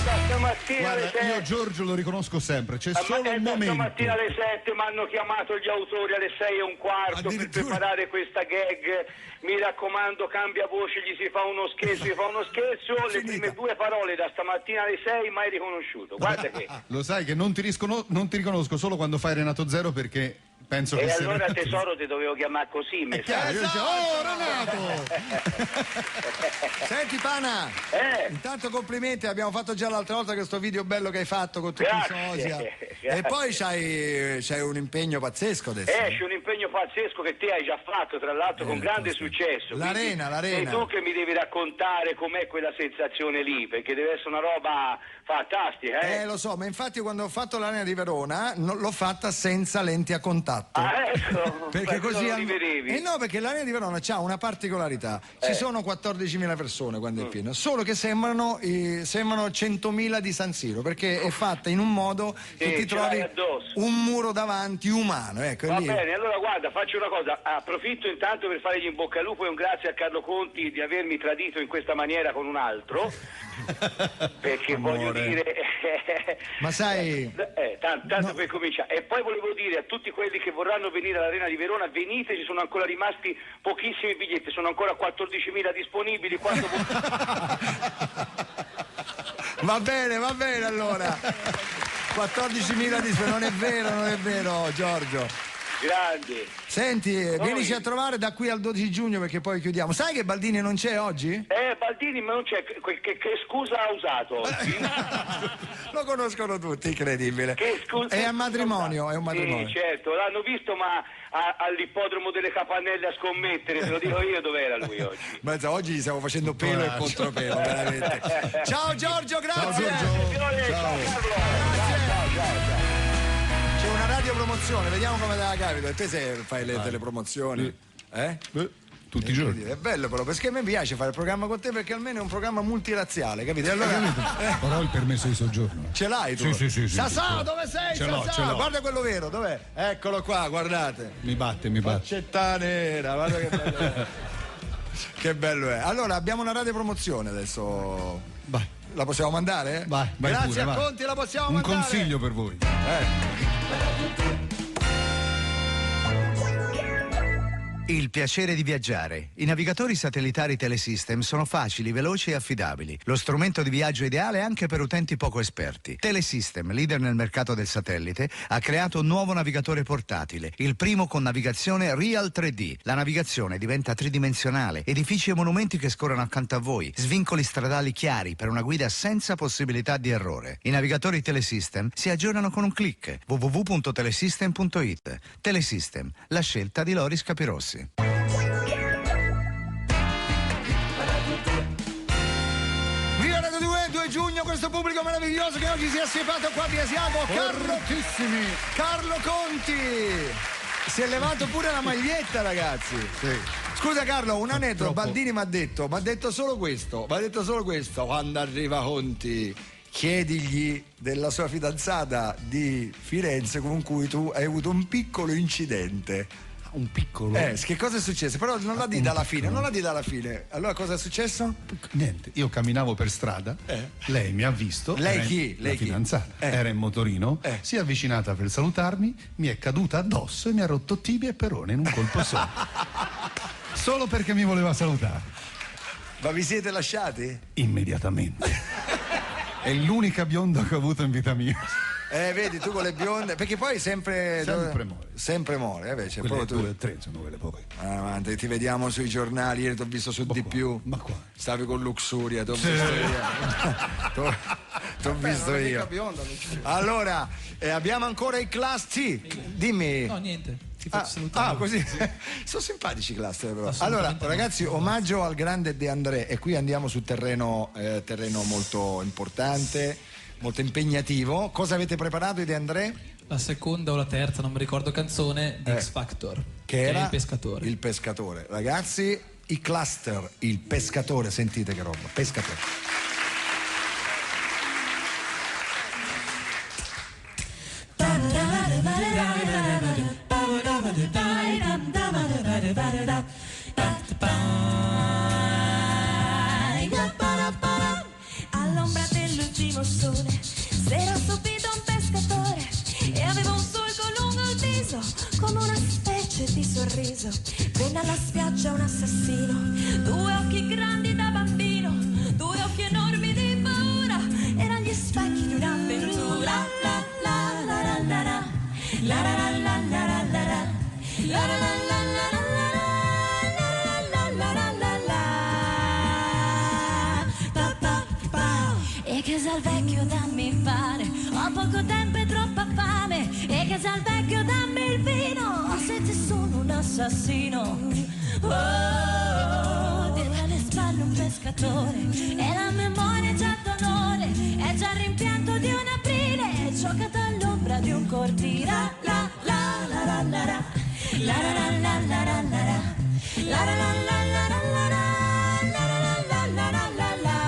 L: da stamattina alle
I: Guarda,
L: 7.
I: io Giorgio lo riconosco sempre, c'è solo un
L: Da
I: momento.
L: stamattina alle 7 mi hanno chiamato gli autori alle 6:15 per preparare questa gag. Mi raccomando, cambia voce, gli si fa uno scherzo, le prime 2 parole da stamattina alle 6 mai riconosciuto. Guarda che.
I: Lo sai che non ti riconosco solo quando fai Renato Zero, perché penso che
L: E
I: sia
L: allora
I: Renato
L: tesoro ti dovevo chiamare così, mi sa.
A: Oh, Renato! Senti, Pana, intanto complimenti, abbiamo fatto già l'altra volta questo video bello che hai fatto con tutti i sosia. E poi c'hai un impegno pazzesco adesso.
L: C'è un impegno pazzesco che te hai già fatto, tra l'altro con grande successo.
A: L'arena.
L: Sei tu che mi devi raccontare com'è quella sensazione lì, perché deve essere una roba fantastica,
A: Lo so, ma infatti quando ho fatto l'Arena di Verona l'ho fatta senza lenti a contatto.
L: Ecco,
A: perché così
L: non li vedevi.
A: no, perché l'Arena di Verona ha una particolarità. Ci sono 14.000 persone quando è pieno, solo che sembrano 100.000 di San Siro, perché è fatta in un modo che ti trovi un muro davanti umano. Ecco,
L: Va
A: lì.
L: bene, allora guarda, faccio una cosa, approfitto intanto per fare gli in bocca al lupo e un grazie a Carlo Conti di avermi tradito in questa maniera con un altro, perché voglio dire...
A: Ma sai...
L: tanto per cominciare. E poi volevo dire a tutti quelli che vorranno venire all'Arena di Verona, venite, ci sono ancora rimasti pochissimi biglietti, sono ancora 14.000 disponibili. Quando...
A: Va bene allora. 14.000 non è vero, Giorgio.
L: Grande.
A: Senti, vienici a trovare da qui al 12 giugno perché poi chiudiamo. Sai che Baldini non c'è oggi?
L: Baldini ma non c'è, che scusa ha usato oggi?
A: Lo conoscono tutti, incredibile.
L: Che scusa?
A: È un matrimonio.
L: Sì, certo, l'hanno visto ma all'ippodromo delle Capannelle a scommettere, te lo dico io dov'era lui oggi.
A: Ma oggi gli stiamo facendo pelo e contropelo, veramente. Ciao Giorgio, grazie. C'è una radiopromozione, vediamo come te la capita. E te fai le telepromozioni?
I: Tutti i giorni.
A: È bello però, perché a me piace fare il programma con te perché almeno è un programma multirazziale, capito? Allora,
I: Però il permesso di soggiorno.
A: ce l'hai tu?
I: Sì.
A: Sasà, dove sei?
I: Ce l'ho.
A: Guarda quello vero, dov'è? Eccolo qua, guardate.
I: Mi batte.
A: Faccetta nera, guarda che bello è. Che bello è. Allora, abbiamo una radiopromozione adesso.
I: Vai.
A: La possiamo mandare?
I: Vai
A: Grazie
I: pure,
A: a
I: vai.
A: Conti, la possiamo
I: Un
A: mandare.
I: consiglio per voi.
M: Il piacere di viaggiare. I navigatori satellitari Telesystem sono facili, veloci e affidabili. Lo strumento di viaggio ideale anche per utenti poco esperti. Telesystem, leader nel mercato del satellite, ha creato un nuovo navigatore portatile, il primo con navigazione Real 3D. La navigazione diventa tridimensionale, edifici e monumenti che scorrono accanto a voi, svincoli stradali chiari per una guida senza possibilità di errore. I navigatori Telesystem si aggiornano con un click. www.telesystem.it. Telesystem, la scelta di Loris Capirossi.
A: Viva Radio 2 giugno, questo pubblico meraviglioso che oggi si è assiepato qua via Asiago. Carlo Conti si è levato pure la maglietta, ragazzi. Scusa Carlo, un aneddoto. Baldini mi ha detto solo questo, quando arriva Conti chiedigli della sua fidanzata di Firenze con cui tu hai avuto un piccolo incidente.
I: Un piccolo?
A: Che cosa è successo? Però non la dite alla fine, Allora cosa è successo?
I: Niente, io camminavo per strada, lei mi ha visto.
A: Lei
I: era
A: chi?
I: La fidanzata. Era in motorino, si è avvicinata per salutarmi, mi è caduta addosso e mi ha rotto tibia e perone in un colpo solo. Solo perché mi voleva salutare.
A: Ma vi siete lasciati?
I: Immediatamente. È l'unica bionda che ho avuto in vita mia.
A: Vedi, tu con le bionde, perché poi sempre muore, c'è
I: quelle
A: proprio
I: 2 o 3 sono quelle poi.
A: Avanti, ti vediamo sui giornali, ieri ti ho visto su Di più.
I: Ma qua?
A: Stavi con Luxuria, ti ho visto io. Allora, abbiamo ancora i Class T. Dimmi.
D: No, niente. Ti faccio salutare.
A: Così. Sono simpatici i cluster però. Allora, ragazzi, omaggio al grande De André e qui andiamo su terreno molto importante, molto impegnativo. Cosa avete preparato di De André?
D: La seconda o la terza, non mi ricordo, canzone di X Factor,
A: che era
D: è Il Pescatore.
A: Il Pescatore. Ragazzi, i cluster, Il Pescatore, sentite che roba, Pescatore.
J: All'ombra dell'ultimo primo sole. S'era subito un pescatore e aveva un solco lungo il viso, come una specie di sorriso. Venne alla spiaggia un assassino, 2 occhi grandi da bambino, 2 occhi enormi di paura, erano gli specchi di un'avventura. La la la la la la, la la la la la la la, la la la la la la. E che sa il vecchio dammi fare, ho poco tempo e troppa fame. E che sa il vecchio dammi il vino, se ti sono un assassino. Oh, tiene alle spalle un pescatore e la memoria già d'onore, è già il rimpianto di un aprile, giocato all'ombra di un cortile. La la la la la la la, la la la la la la la, la la la la la la la, la la la la la la.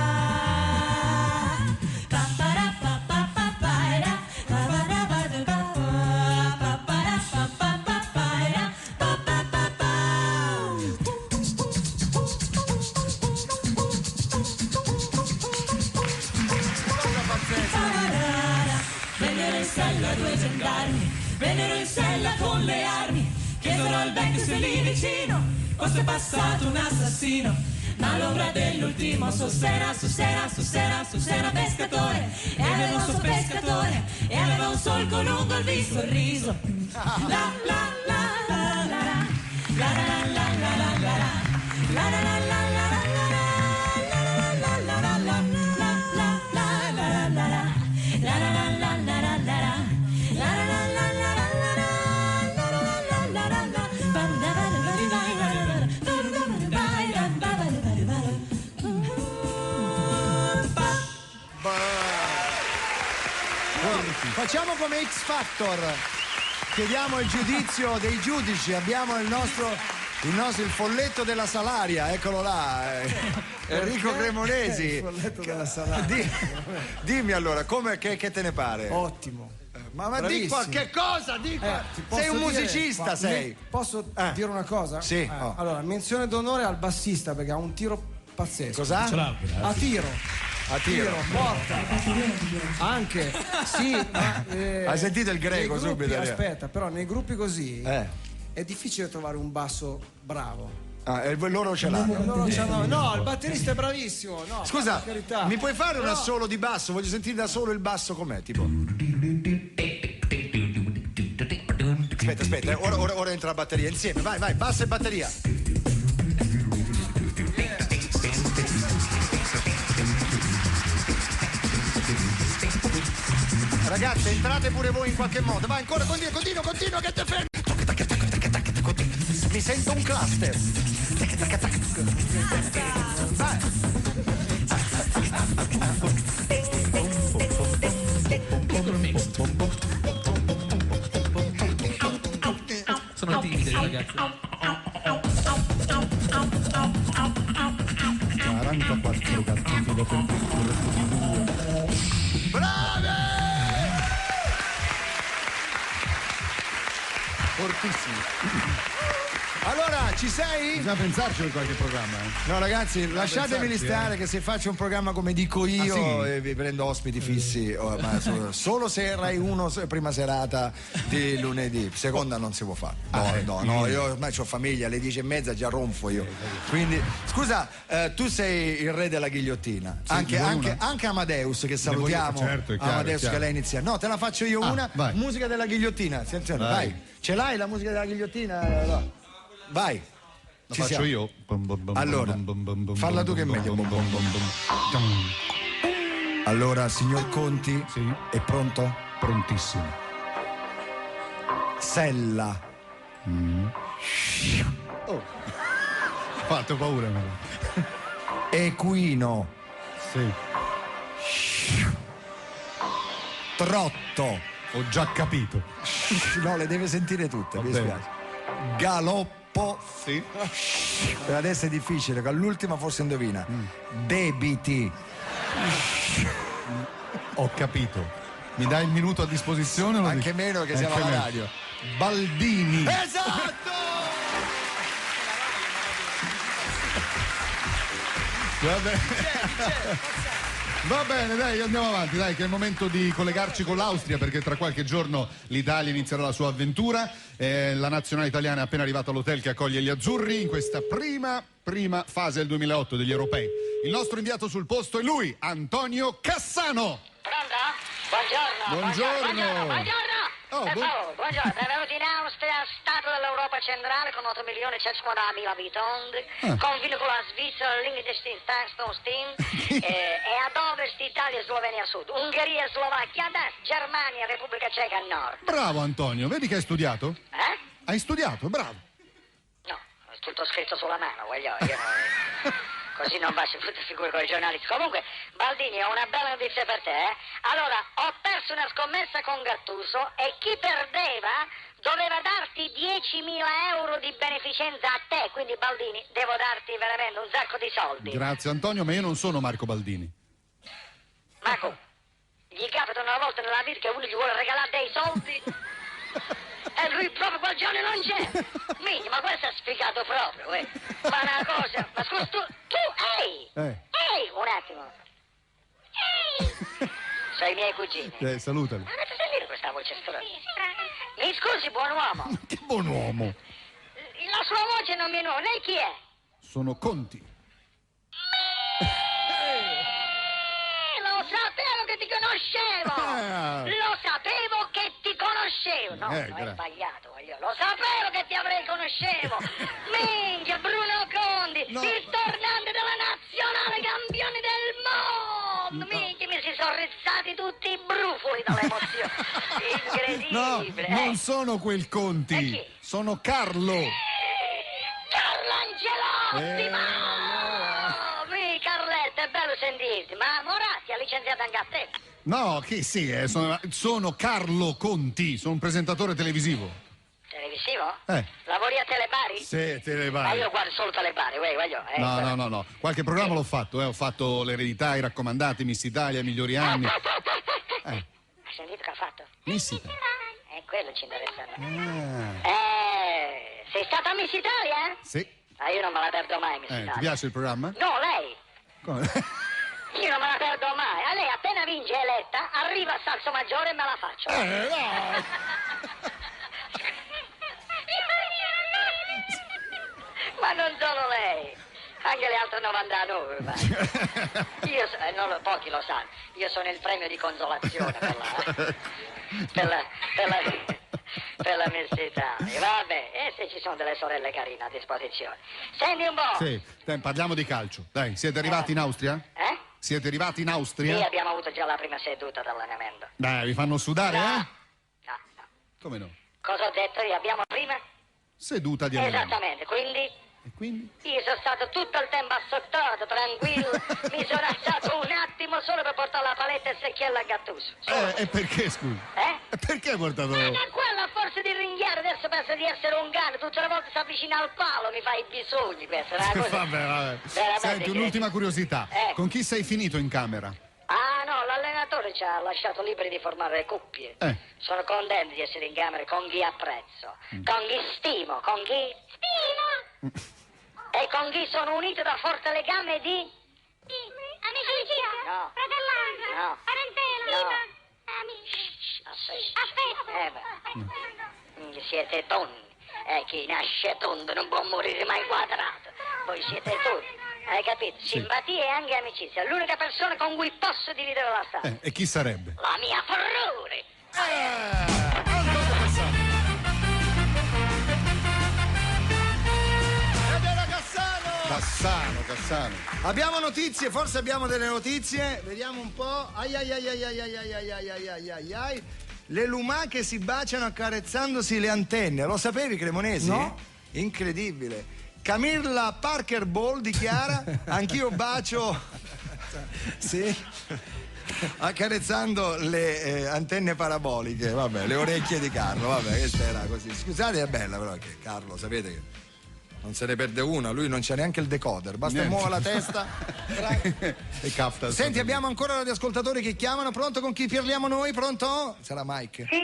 J: Vennero in sella con le armi, chiesero al vecchio se lì vicino fosse passato un assassino. Ma l'ombra dell'ultimo sussera pescatore, e aveva un suo pescatore, e aveva un solco lungo il viso, il riso. La la la la la la, la la la la la la, la la la la la la, la la la la la la, la la la la la la, la la la la la la la.
A: Facciamo come X Factor, chiediamo il giudizio dei giudici, abbiamo il folletto della Salaria, eccolo là, Enrico Cremonesi.
B: Il folletto della Salaria.
A: Dimmi allora, che te ne pare?
B: Ottimo.
A: Ma di qualche cosa, sei un musicista, sei.
B: Posso dire una cosa?
A: Sì.
B: Allora, menzione d'onore al bassista perché ha un tiro pazzesco.
A: Cos'ha?
B: A tiro, morta. Anche, sì.
A: Hai sentito il greco
B: gruppi,
A: subito?
B: Aspetta, però nei gruppi così è difficile trovare un basso bravo.
A: Loro ce l'hanno.
B: No, il batterista è bravissimo. No,
A: scusa, mi puoi fare un assolo di basso? Voglio sentire da solo il basso com'è, tipo. Aspetta, ora entra la batteria insieme. Vai, basso e batteria. Ragazzi, entrate pure voi in qualche modo. Vai ancora, continua che te fermi. Mi sento un cluster. Vai.
D: Piccolo mix. Sono timide le ragazze.
I: 44 gatti da
A: Brave!
I: fortissimo.
A: Allora, ci sei?
I: Bisogna pensarci in qualche programma.
A: No, ragazzi, lasciatemi stare che se faccio un programma come dico io vi prendo ospiti fissi, ma solo se Rai 1 prima serata di lunedì, seconda non si può fare. No, io ormai ho famiglia, alle 10:30 già ronfo io. Quindi, scusa, tu sei il re della ghigliottina.
I: Sì,
A: anche Amadeus, che salutiamo.
I: Certo, è chiaro,
A: Amadeus,
I: è chiaro.
A: che lei inizia. No, te la faccio io una.
I: Vai.
A: Musica della ghigliottina. Attenzione, vai. Ce l'hai la musica della ghigliottina? No. Vai.
I: La faccio io?
A: Allora, falla tu che è meglio. Allora, signor Conti, è pronto?
I: Prontissimo.
A: Sella.
I: Oh. Fatto paura.
A: Equino.
I: Sì.
A: Trotto.
I: Ho già capito.
A: No, le deve sentire tutte, mi dispiace. Galoppo.
I: Sì.
A: Per adesso è difficile, che all'ultima forse indovina. Debiti.
I: Ho capito. Mi dai il minuto a disposizione?
A: Anche meno, che siamo alla radio.
I: Baldini.
A: Esatto!
I: Vabbè. Va bene, dai, andiamo avanti, dai, che è il momento di collegarci con l'Austria, perché tra qualche giorno l'Italia inizierà la sua avventura. La nazionale italiana è appena arrivata all'hotel che accoglie gli azzurri in questa prima fase del 2008 degli europei. Il nostro inviato sul posto è lui, Antonio Cassano.
N: Pronto? Buongiorno. Buongiorno, benvenuti in Austria, Stato dell'Europa centrale con 8.150.000 abitanti, confine con la Svizzera, Liechtenstein, e ad ovest Italia e Slovenia a sud, Ungheria e Slovacchia ad est, Germania e Repubblica Ceca a nord.
I: Bravo Antonio, vedi che hai studiato? Hai studiato, bravo.
N: No, è tutto scritto sulla mano, io così non faccio tutte figure con i giornalisti. Comunque, Baldini, ho una bella notizia per te, Allora, ho perso una scommessa con Gattuso e chi perdeva doveva darti 10.000 euro di beneficenza a te, quindi Baldini, devo darti veramente un sacco di soldi.
I: Grazie Antonio, ma io non sono Marco Baldini.
N: Marco, gli capita una volta nella vita che uno gli vuole regalare dei soldi e lui proprio quel giorno non c'è. Minchia, ma questo è sfigato proprio, Ma una cosa, ma scusa, tu, ehi, un attimo. Ehi! Sono i miei cugini.
I: Salutali.
N: Avete sentito questa voce strana? Mi scusi, buon uomo.
I: Che buon uomo.
N: La sua voce non mi è nuova. Lei chi è?
I: Sono Conti.
N: Lo sapevo che ti conoscevo. Lo sapevo che ti conoscevo. No, è sbagliato. Lo sapevo che ti avrei conoscevo. Minchia, Bruno Conti, il tornante della nazionale campione del mondo. Minchia, mi si sono rizzati tutti i brufoli dall'emozione. Incredibile.
I: No, non sono quel Conti. Sono Carlo.
N: Carlo Angelotti, Carletto, è bello sentirti. Ma Moratti ha licenziato anche a te.
I: No, che sì, sono Carlo Conti, sono un presentatore televisivo.
N: Televisivo? Lavori a Telebari?
I: Sì, Telebari.
N: Ma io guardo solo Telebari, voglio.
I: No. Qualche programma l'ho fatto, ho fatto l'eredità, i raccomandati, Miss Italia, i migliori anni.
N: Hai sentito che ha fatto?
I: Miss Italia.
N: Quello ci interessa. Sei stata a Miss Italia?
I: Sì.
N: Io non me la perdo mai, Miss Italia.
I: Ti piace il programma?
N: No, lei.
I: Come?
N: Io non me la perdo mai. A lei appena vince eletta, arriva a Salso Maggiore e me la faccio. Ma non solo lei, anche le altre 99. Pochi lo sanno, io sono il premio di consolazione per la Miss Italia. Vabbè, e se ci sono delle sorelle carine a disposizione. Senti un po'.
I: Sì, parliamo di calcio. Dai, siete arrivati in Austria? Siete arrivati in Austria?
N: Sì, abbiamo avuto già la prima seduta d'allenamento.
I: Dai, vi fanno sudare,
N: No.
I: Come no?
N: Cosa ho detto io? Abbiamo prima?
I: Seduta di allenamento.
N: Esattamente, quindi?
I: E quindi?
N: Io sono stato tutto il tempo assottato, tranquillo. Mi sono alzato un attimo solo per portare la paletta e il secchiello a Gattuso.
I: E perché, scusi? E perché hai portato...
N: Ma da quello a forza di ringhiare adesso pensa di essere un cane. Tutte le volte si avvicina al palo, mi fa i bisogni, questa è una cosa...
I: Vabbè. Senti, un'ultima curiosità. Con chi sei finito in camera?
N: No, l'allenatore ci ha lasciato liberi di formare le coppie. Sono contento di essere in camera con chi apprezzo, con chi stimo, con chi... E con chi sono unito da forte legame di...
J: Amicizia?
N: No.
J: Fratellanza?
N: No.
J: Parentela?
N: Affetto. Siete tonni. Chi nasce tondo non può morire mai quadrato. Voi siete tutti. Hai capito? Simpatia e anche amicizia. L'unica persona con cui posso dividere la stanza.
I: E chi sarebbe?
N: La mia Ferrari.
I: Cassano.
A: Abbiamo notizie, forse abbiamo delle notizie. Vediamo un po'. Le lumache si baciano accarezzandosi le antenne. Lo sapevi, Cremonesi?
B: No.
A: Incredibile. Camilla Parker Ball dichiara: anch'io bacio. Sì. Accarezzando le antenne paraboliche, vabbè, le orecchie di Carlo, vabbè, questa era così. Scusate, è bella però che Carlo, sapete che non se ne perde una, lui non c'ha neanche il decoder, basta muove la testa
I: e capta.
A: Senti, abbiamo ancora radioascoltatori che chiamano. Pronto, con chi parliamo noi? Pronto? Sarà Mike?
O: Sì.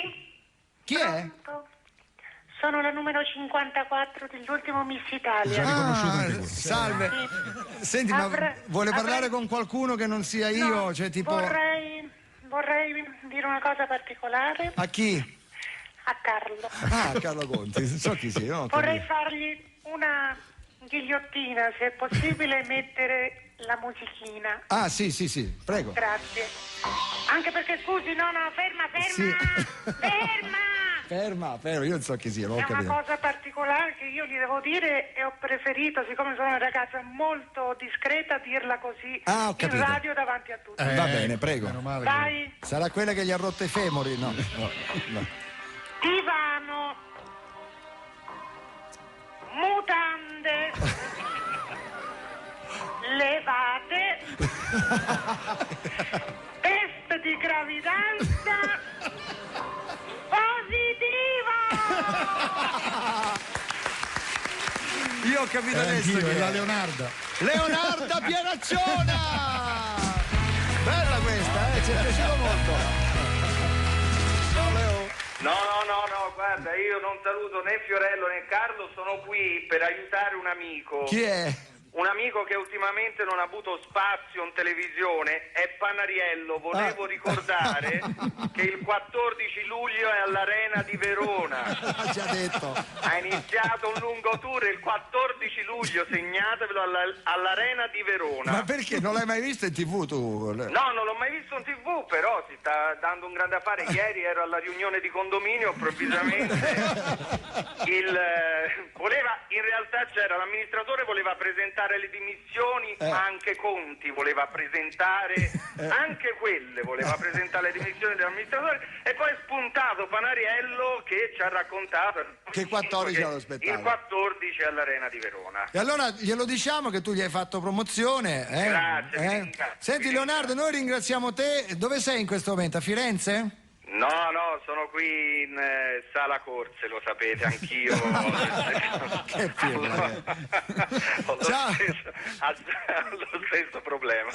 A: Chi è?
O: Sono la numero 54 dell'ultimo Miss Italia.
A: Salve. Senti, ma vuole parlare con qualcuno che non sia io?
O: No,
A: Cioè, tipo...
O: vorrei dire una cosa particolare.
A: A chi?
O: A Carlo.
A: Ah, Carlo Conti, so chi sia. No,
O: vorrei fargli una ghigliottina, se è possibile mettere la musichina.
A: Ah, sì, prego.
O: Grazie. Anche perché, scusi, no, ferma.
A: Sì.
O: Ferma,
A: io non so chi sia, non ho
O: è
A: capito.
O: una cosa particolare che io gli devo dire e ho preferito, siccome sono una ragazza molto discreta, dirla così
A: Ho
O: in
A: capito.
O: radio davanti a tutti.
A: Va bene, prego.
O: Vai.
A: Sarà quella che gli ha rotto i femori, no.
O: Divano, mutande, levate, test di gravidanza positiva.
A: Io ho capito adesso che
I: è la Leonarda.
A: Leonarda Pieracciona! Bella questa, ci è piaciuto molto.
P: No, guarda, io non saluto né Fiorello né Carlo, sono qui per aiutare un amico.
A: Chi è?
P: Un amico che ultimamente non ha avuto spazio in televisione è Panariello. Volevo ricordare che il 14 luglio è all'Arena di Verona.
A: Ha già detto.
P: Ha iniziato un lungo tour il 14 luglio, segnatevelo all'Arena di Verona.
A: Ma perché? Non l'hai mai visto in TV tu?
P: No, non l'ho mai visto in TV, però si sta dando un grande affare. Ieri ero alla riunione di condominio, improvvisamente in realtà c'era l'amministratore, voleva presentare le dimissioni, ma anche Conti voleva presentare anche quelle, voleva presentare le dimissioni dell'amministratore, e poi è spuntato Panariello che ci ha raccontato
A: che 14 allo spettacolo.
P: Il 14 all'Arena di Verona.
A: E allora glielo diciamo che tu gli hai fatto promozione.
P: Grazie.
A: Senti Leonardo, noi ringraziamo te. Dove sei in questo momento? A Firenze?
P: No, sono qui in sala corse, lo sapete, anch'io.
A: Che pirla.
P: Ciao. Lo stesso problema.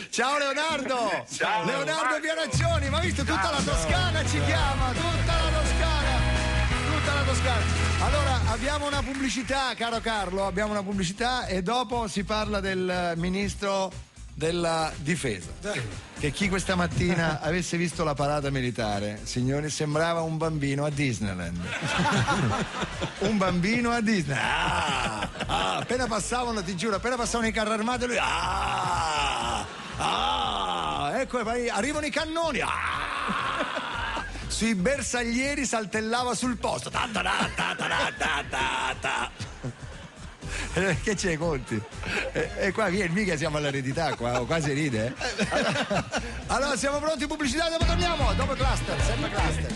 A: Ciao Leonardo.
P: Ciao
A: Leonardo Pieraccioni, ma visto tutta la Toscana ci chiama, tutta la Toscana. Allora, abbiamo una pubblicità, caro Carlo, e dopo si parla del ministro della difesa, che chi questa mattina avesse visto la parata militare, signori, sembrava un bambino a Disneyland. Un bambino a Disneyland. Appena passavano, ti giuro, i carri armati, lui ecco, poi arrivano i cannoni, sui bersaglieri saltellava sul posto. Che c'è, Conti? E qua vieni, mica siamo all'eredità qua, quasi ride. Allora siamo pronti, pubblicità, dopo torniamo, dopo Cluster, sempre Cluster.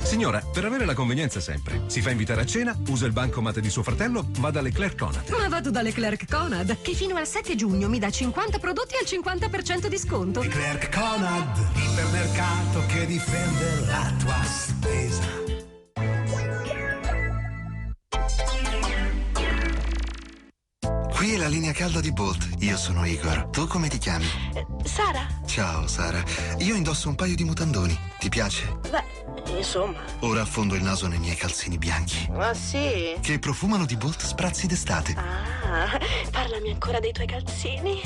Q: Signora, per avere la convenienza sempre, si fa invitare a cena, usa il bancomat di suo fratello, va da Leclerc Conad.
R: Ma vado da Leclerc Conad, che fino al 7 giugno mi dà 50 prodotti al 50% di sconto.
S: Leclerc Conad, ipermercato che difende la tua spesa.
T: Qui è la linea calda di Bolt. Io sono Igor. Tu come ti chiami?
U: Sara.
T: Ciao, Sara. Io indosso un paio di mutandoni. Ti piace?
U: Beh, insomma.
T: Ora affondo il naso nei miei calzini bianchi.
U: Ah, sì?
T: Che profumano di Bolt sprazzi d'estate.
U: Ah, parlami ancora dei tuoi calzini.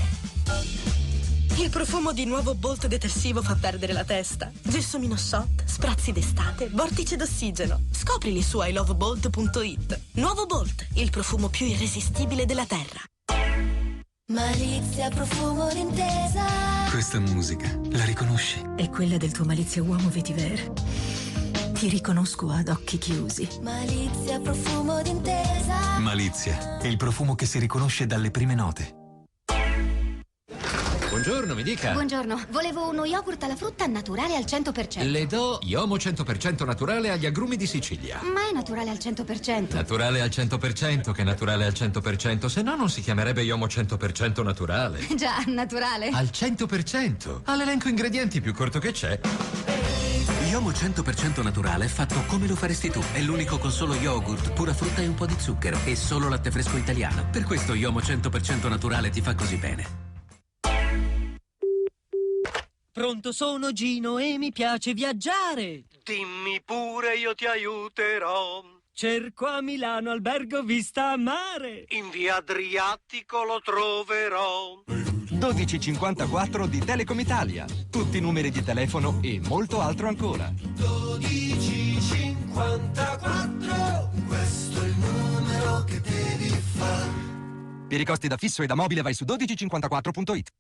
U: Il profumo di nuovo Bolt detersivo fa perdere la testa. Gelsomino shot, sprazzi d'estate, vortice d'ossigeno. Scoprili su ilovebolt.it. Nuovo Bolt, il profumo più irresistibile della terra.
J: Malizia, profumo d'intesa.
V: Questa musica, la riconosci?
R: È quella del tuo Malizia uomo vetiver. Ti riconosco ad occhi chiusi.
J: Malizia, profumo d'intesa.
V: Malizia, è il profumo che si riconosce dalle prime note.
W: Buongiorno, mi dica.
X: Buongiorno, volevo uno yogurt alla frutta naturale al 100%.
W: Le do Iomo 100% naturale agli agrumi di Sicilia.
X: Ma è naturale al 100%.
W: Naturale al 100%, che naturale al 100%, se no non si chiamerebbe Iomo 100% naturale.
X: Già, naturale.
W: Al 100%, all'elenco ingredienti più corto che c'è.
V: Iomo 100% naturale è fatto come lo faresti tu. È l'unico con solo yogurt, pura frutta e un po' di zucchero. E solo latte fresco italiano. Per questo Iomo 100% naturale ti fa così bene.
C: Pronto sono Gino e mi piace viaggiare.
E: Dimmi pure, io ti aiuterò.
C: Cerco a Milano albergo vista a mare.
E: In via Adriatico lo troverò.
F: 1254 di Telecom Italia. Tutti i numeri di telefono e molto altro ancora.
S: 1254, questo è il numero che devi fare.
F: Per i costi da fisso e da mobile vai su 1254.it.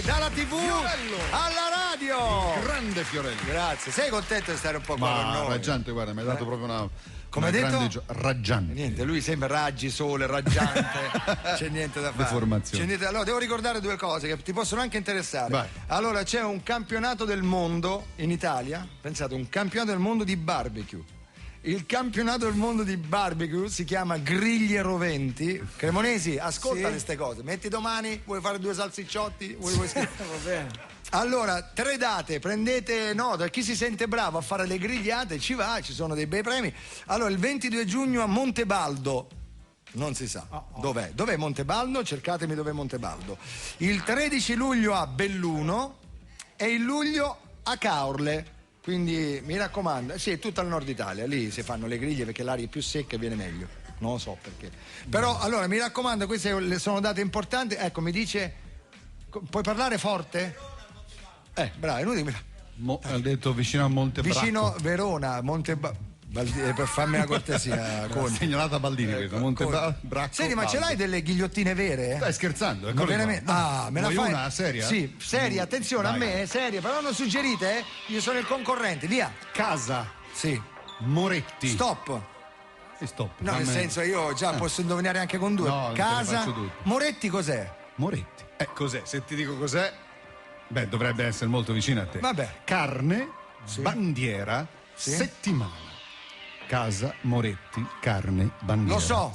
A: Dalla TV alla radio,
I: grande Fiorello,
A: grazie. Sei contento di stare un po' qua con noi?
I: Raggiante, guarda, mi hai dato proprio una,
A: come hai detto?
I: Raggiante.
A: Niente, lui sembra raggi, sole, raggiante. C'è niente da fare.
I: Deformazione.
A: Allora devo ricordare due cose che ti possono anche interessare.
I: Vai.
A: Allora c'è un campionato del mondo in Italia, pensate, un campionato del mondo di barbecue. Il campionato del mondo di barbecue si chiama Griglie Roventi. Cremonesi, ascolta queste cose. Metti domani, vuoi fare 2 salsicciotti? Vuoi
B: Va bene.
A: Allora, 3 date, prendete nota, chi si sente bravo a fare le grigliate ci va, ci sono dei bei premi. Allora, il 22 giugno a Montebaldo, non si sa dov'è. Dov'è Montebaldo? Cercatemi dov'è Montebaldo. Il 13 luglio a Belluno e il luglio a Caorle. Quindi mi raccomando, sì, è tutto al nord Italia, lì si fanno le griglie perché l'aria è più secca e viene meglio. Non lo so perché. Però allora mi raccomando, queste sono date importanti. Ecco, mi dice, puoi parlare forte? Bravo, è inutile.
I: Ha detto vicino a Montebracco.
A: Vicino Verona, per farmi una cortesia.
I: Segnalata Baldini questa, Montebracco.
A: Senti, ma ce l'hai delle ghigliottine vere?
I: Stai scherzando?
A: Me la fai?
I: Una seria?
A: Sì, seria, attenzione. Vai. A me è seria, però non suggerite, io sono il concorrente, via.
I: Casa.
A: Sì.
I: Moretti.
A: Stop.
I: Stop.
A: No, nel senso, io già posso indovinare anche con 2.
I: No,
A: Casa. Moretti cos'è?
I: Moretti. Cos'è? Se ti dico cos'è, dovrebbe essere molto vicino a te.
A: Vabbè.
I: Carne, bandiera, settimana. Casa Moretti, carne, bandiera.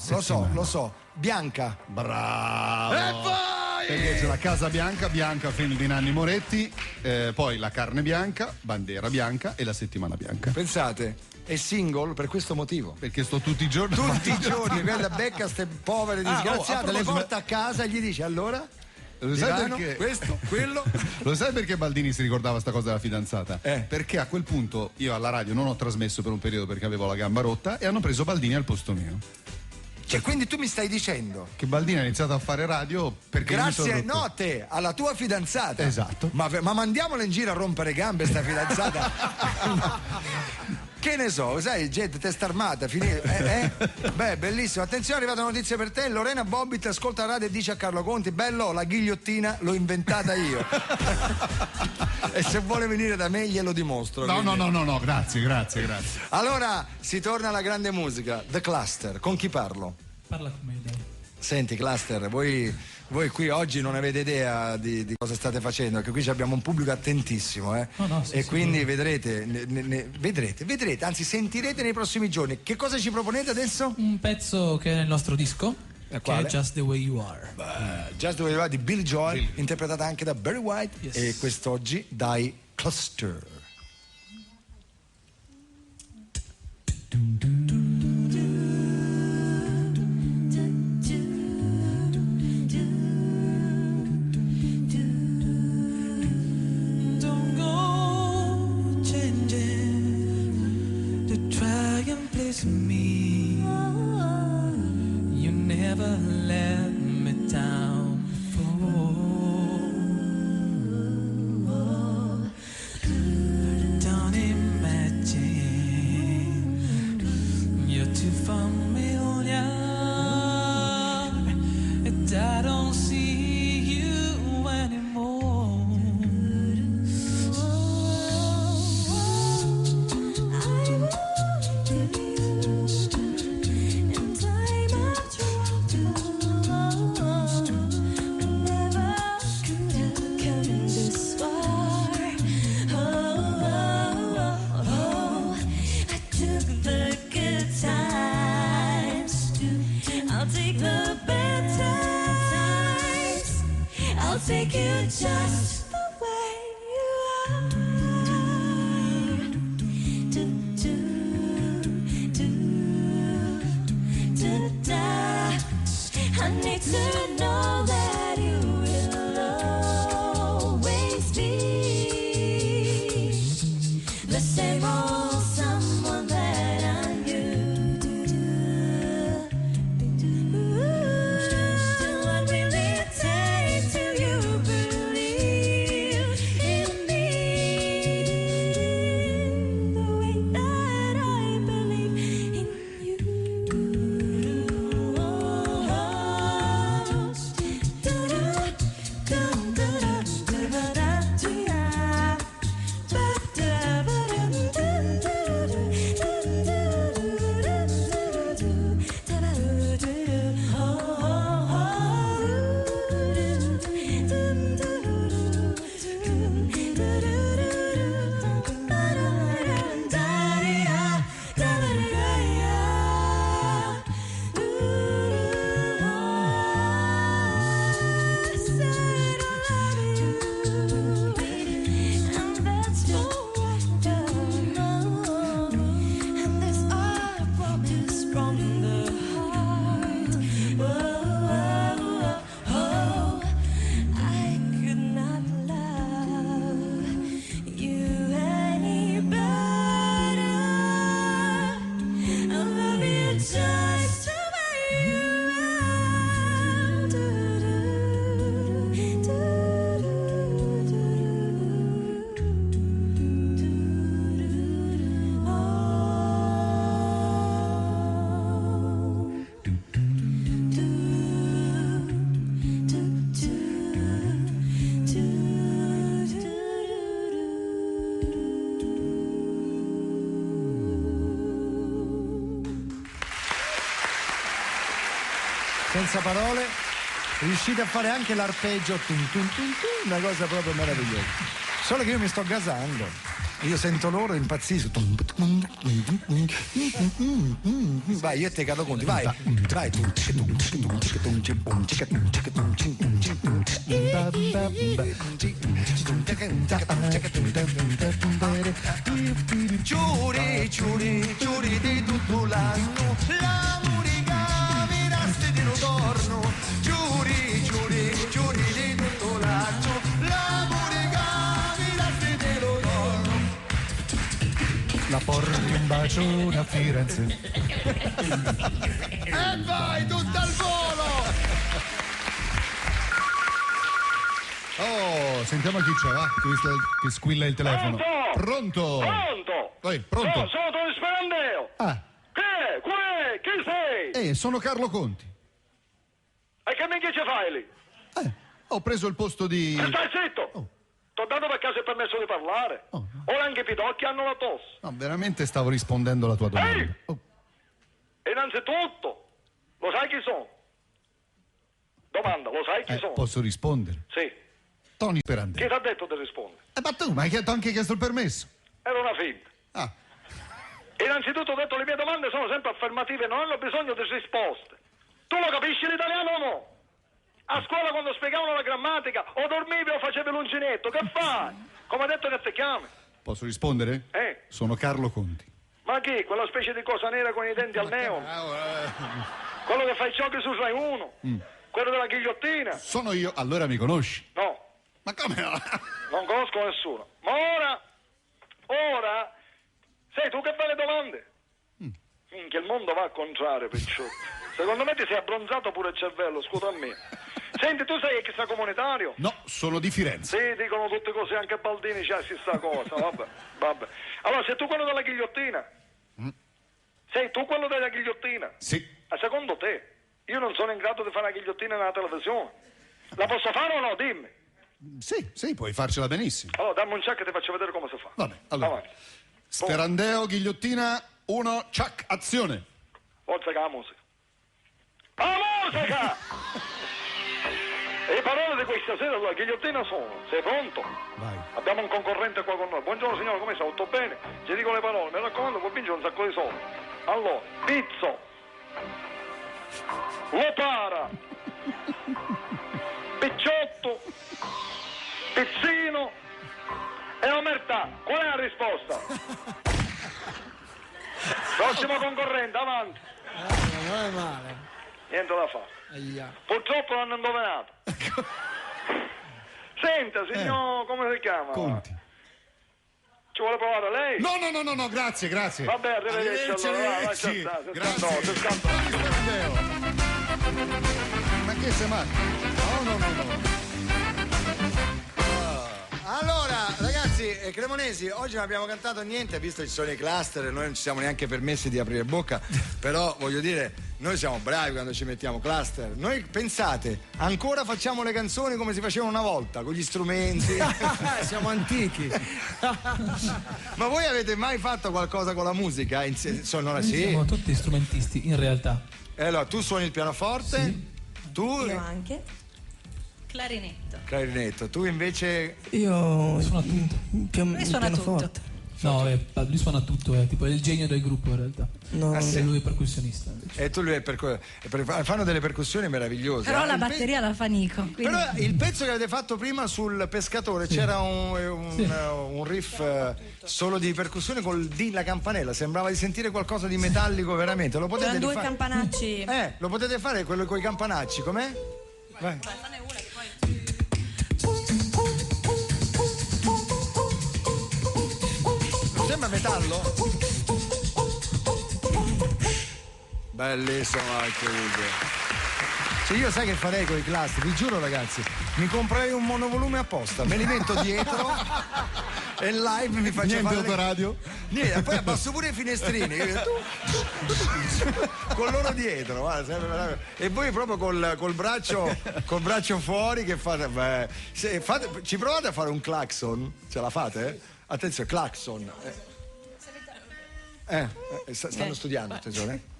A: Lo so. Bianca.
I: Bravo.
A: E poi!
I: Perché c'è la Casa Bianca, film di Nanni Moretti, poi la carne bianca, bandiera bianca e la settimana bianca.
A: Pensate, è single per questo motivo.
I: Perché sto tutti i giorni.
A: Tutti i giorni, guarda, becca ste povere disgraziate, le porta a casa e gli dice allora?
I: Lo sai perché?
A: Questo, quello.
I: Lo sai perché Baldini si ricordava sta cosa della fidanzata? Perché a quel punto io alla radio non ho trasmesso per un periodo perché avevo la gamba rotta e hanno preso Baldini al posto mio.
A: Cioè, quindi tu mi stai dicendo
I: che Baldini ha iniziato a fare radio perché
A: grazie a te, alla tua fidanzata.
I: Esatto.
A: Ma mandiamola in giro a rompere gambe sta fidanzata. Che ne so, sai, gente, testa armata, Beh, bellissimo. Attenzione, è arrivata una notizia per te. Lorena Bobbitt ascolta la radio e dice a Carlo Conti: bello, la ghigliottina l'ho inventata io. E se vuole venire da me glielo dimostro.
I: No, grazie.
A: Allora, si torna alla grande musica. The Cluster, con chi parlo?
D: Parla con me, dai.
A: Senti, Cluster, voi qui oggi non avete idea di cosa state facendo, perché qui abbiamo un pubblico attentissimo, e quindi vedrete, anzi sentirete nei prossimi giorni. Che cosa ci proponete adesso?
D: Un pezzo che è nel nostro disco, che è Just the Way You Are.
A: Just the Way You Are di Billy Joel, interpretata anche da Barry White, e quest'oggi dai Cluster.
G: Me, you never let me down before. Don't imagine you're too familiar, and I don't see you anymore. Take you just the way you are. I
A: passaparole, riuscite a fare anche l'arpeggio, una cosa proprio meravigliosa. Solo che io mi sto gasando. Io sento loro e impazzisco. Vai, io e te Carlo Conti, vai. Vai. Giuri, giuri, giuri di tutto l'anno, la musica mirasti di ritorno. Giuri, giuri, giuri di tutto l'anno, la musica mirasti di ritorno.
I: La porti un bacione a Firenze.
A: E vai tutto al volo!
I: Oh, sentiamo chi c'è, va? Che squilla il telefono. Pronto? Pronto?
H: No, sono Tony Sperandeo.
I: Ah.
H: Che? Qual è? Chi sei?
I: Sono Carlo Conti.
H: E che minchia ci fai lì?
I: Ho preso il posto di...
H: Stai zitto! T'ho dato per caso il permesso di parlare? Ora anche i pidocchi hanno la tosse.
I: No, veramente stavo rispondendo alla tua domanda.
H: Ehi! Innanzitutto, lo sai chi sono? Domanda, lo sai chi sono?
I: Posso rispondere?
H: Sì.
I: Tony Sperandeo.
H: Chi ti ha detto di rispondere?
I: Ma tu, ma hai anche chiesto il permesso?
H: Era una finta. Innanzitutto ho detto le mie domande sono sempre affermative, non hanno bisogno di risposte. Tu lo capisci l'italiano o no? A scuola quando spiegavano la grammatica o dormivi o facevi l'uncinetto, che fai? Come ha detto che ti chiami?
I: Posso rispondere? Sono Carlo Conti.
H: Ma chi? Quella specie di cosa nera con i denti al neon? Quello che fa i giochi su Rai 1? Quello della ghigliottina?
I: Sono io, allora mi conosci?
H: No.
I: Ma come no?
H: Non conosco nessuno. Ma ora, sei tu che fai le domande? Minchia, il mondo va al contrario, picciotto. Secondo me ti sei abbronzato pure il cervello, scusa a me. Senti, tu sei extracomunitario?
I: No, sono di Firenze.
H: Sì, dicono tutte così, anche Baldini c'ha stessa cosa, vabbè. Allora, sei tu quello della ghigliottina? Sei tu quello della ghigliottina?
I: Sì.
H: Ma secondo te, io non sono in grado di fare una ghigliottina nella televisione? La posso fare o no? Dimmi.
I: Sì, puoi farcela benissimo.
H: Allora, dammi un check e ti faccio vedere come si fa.
I: Vabbè, allora. Sperandeo, ghigliottina, 1, ciak, azione.
H: Forza che la musica. La musica! E le parole di questa sera sulla ghigliottina sono: sei pronto?
I: Vai.
H: Abbiamo un concorrente qua con noi. Buongiorno signore, come sta? Tutto bene? Ci dico le parole, mi raccomando, puoi vincere un sacco di soldi. Allora, pizzo, lopara, picciotto, pizzino e omertà. Qual è la risposta? Prossimo concorrente, avanti.
B: Non è male.
H: Niente da fare. Purtroppo l'hanno indovinato. Senta, signor, come si chiama?
I: Conti.
H: Ci vuole provare lei?
I: No, grazie.
H: Vabbè, arrivederci allora.
I: Grazie. Ma che sei matto? No.
A: Allora, ragazzi, cremonesi, oggi non abbiamo cantato niente, visto che ci sono i cluster, noi non ci siamo neanche permessi di aprire bocca, però voglio dire, noi siamo bravi quando ci mettiamo cluster. Noi, pensate, ancora facciamo le canzoni come si facevano una volta, con gli strumenti.
B: Siamo antichi.
A: Ma voi avete mai fatto qualcosa con la musica? Sì.
D: Siamo tutti strumentisti, in realtà.
A: Allora, tu suoni il pianoforte?
D: Sì.
A: Tu?
U: Io anche.
A: Clarinetto. Tu invece?
D: Io suono tutto.
U: Lui suona tutto.
D: No, lui suona tutto, è tipo il genio del gruppo in realtà.
A: No.
D: E lui è percussionista.
A: E tu lui è fanno delle percussioni meravigliose.
U: Però la batteria la fa Nico. Quindi...
A: Però il pezzo che avete fatto prima sul pescatore, c'era un riff solo di percussione col D, la campanella, sembrava di sentire qualcosa di metallico veramente. Lo potete
U: due campanacci.
A: Lo potete fare quello con i campanacci, com'è? Vai. Sembra metallo? Bellissimo anche Cioè io sai che farei con i cluster, vi giuro ragazzi, mi comprerei un monovolume apposta, me li metto dietro e live mi faccio
I: niente
A: fare
I: autoradio.
A: Niente, poi abbasso pure i finestrini con loro dietro, guarda, e voi proprio col braccio fuori che fate, ci provate a fare un clacson? Ce la fate? Attenzione, clacson. Stanno studiando, attenzione.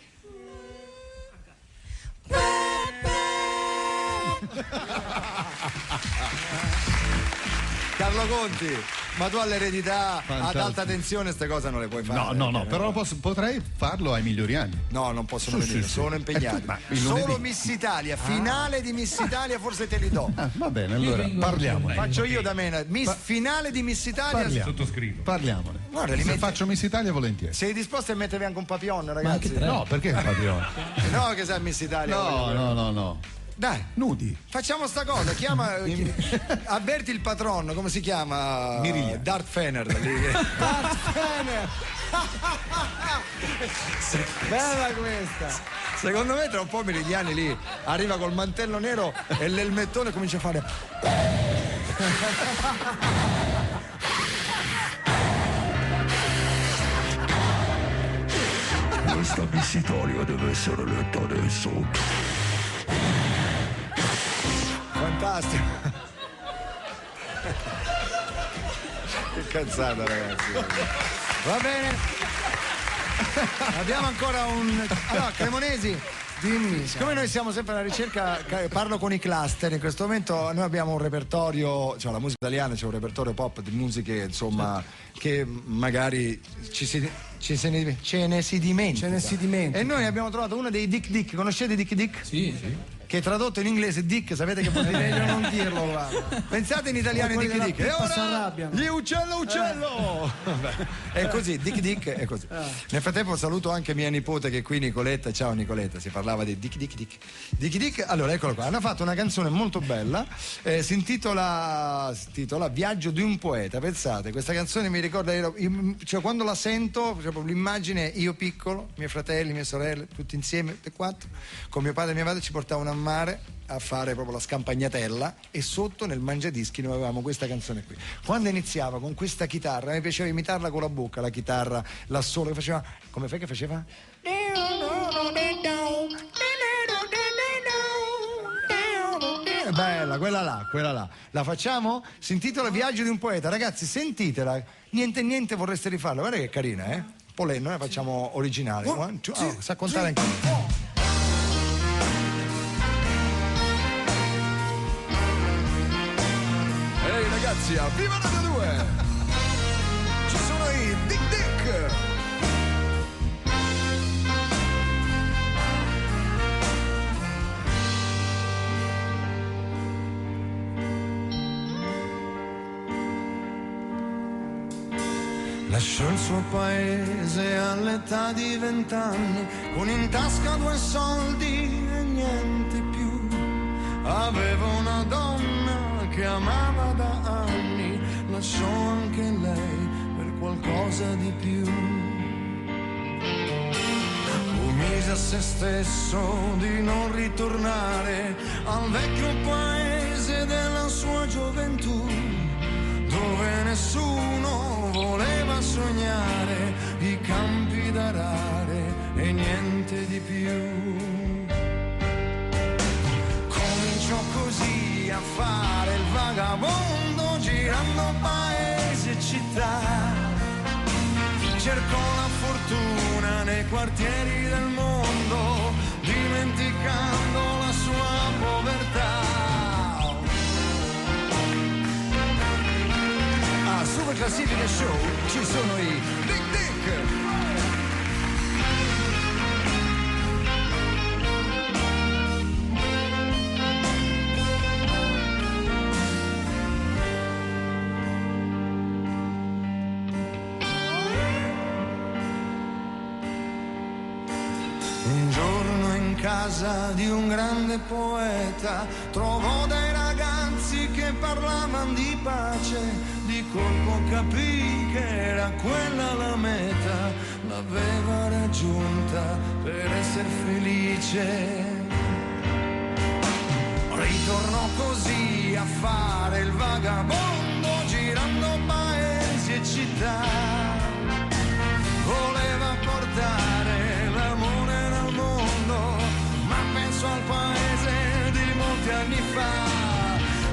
A: Carlo Conti, ma tu all'eredità ad alta tensione queste cose non le puoi fare.
I: No, però potrei farlo ai migliori anni.
A: No, non possono venire,
I: sì.
A: sono impegnati. Solo Miss Italia, finale di Miss Italia forse te li do.
I: Va bene, allora parliamone.
A: Faccio io da me, finale di Miss Italia.
I: Sottoscrivo. Parliamone.
A: Guarda,
I: faccio Miss Italia volentieri.
A: Sei disposto a mettervi anche un papillon, ragazzi?
I: No, perché un papillon?
A: No, che sei Miss Italia.
I: No.
A: Dai,
I: nudi.
A: Facciamo sta cosa, avverti il patrono, come si chiama?
I: Mirigliani.
A: Darth Fener. Darth Fener. Bella questa. Secondo me tra un po' Mirigliani lì arriva col mantello nero e l'elmettone comincia a fare.
S: Questa Miss Italia deve essere letta adesso.
A: Fantastico. Che cazzata, ragazzi. Va bene. Abbiamo ancora allora, Cremonesi, dimmi. Siccome noi siamo sempre alla ricerca, parlo con i cluster, in questo momento noi abbiamo un repertorio, cioè la musica italiana c'è un repertorio pop di musiche, insomma, che magari ce ne si dimentica. E noi abbiamo trovato una dei Dick Dick. Conoscete Dick Dick?
D: Sì.
A: Che tradotto in inglese Dick, sapete che vuol dire?
B: Meglio non dirlo, guarda.
A: Pensate in italiano Dick Dick. E ora gli uccello! È così, Dick Dick è così. Nel frattempo saluto anche mia nipote che è qui, Nicoletta. Ciao Nicoletta, si parlava di Dick Dick Dick. Dick Dick, allora eccolo qua. Hanno fatto una canzone molto bella, si intitola Viaggio di un poeta. Pensate, questa canzone mi ricorda, cioè quando la sento, cioè, l'immagine io piccolo, miei fratelli, mie sorelle, tutti insieme, tutti e quattro, con mio padre e mia madre ci portavano a mare a fare proprio la scampagnatella e sotto nel mangiadischi noi avevamo questa canzone qui. Quando iniziava con questa chitarra mi piaceva imitarla con la bocca, la chitarra, l'assolo che faceva, come fai che faceva? Bella, quella là. La facciamo? Si intitola Viaggio di un poeta. Ragazzi, sentitela. Niente vorreste rifarla. Guarda che carina, eh? Polenno, noi facciamo originale. Sa contare anche. Ehi ragazzi, viva Radio 2! Ci sono i Dick Dick! Lasciò il suo paese all'età di 20 anni, con in tasca 2 soldi e niente più. Aveva una donna che amava da anni, lasciò anche lei per qualcosa di più. Promise a se stesso di non ritornare al vecchio paese della sua gioventù, dove nessuno voleva sognare i campi d'arare e niente di più. Cominciò così a fare il vagabondo, girando paesi e città. Cercò la fortuna nei quartieri del mondo, dimenticando la sua povertà. A Super Classifica Show ci sono i Dick Dick. Un giorno in casa di un grande poeta trovò dei ragazzi che parlavano di pace. Di colpo capì che era quella la meta, l'aveva raggiunta per essere felice. Ritornò così a fare il vagabondo, girando paesi e città. Voleva portare l'amore nel mondo, ma penso al paese di molti anni fa.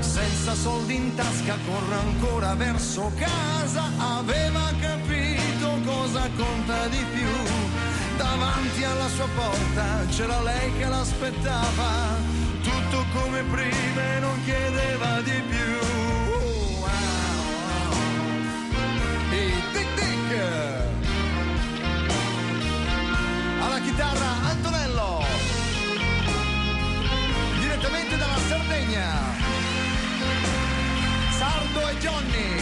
A: Senza soldi in tasca corre ancora verso casa, aveva capito cosa conta di più. Davanti alla sua porta c'era lei che l'aspettava, tutto come prima e non chiedeva di più. E tic tic. Alla chitarra Antonello, direttamente dalla Sardegna, Sardo e Johnny.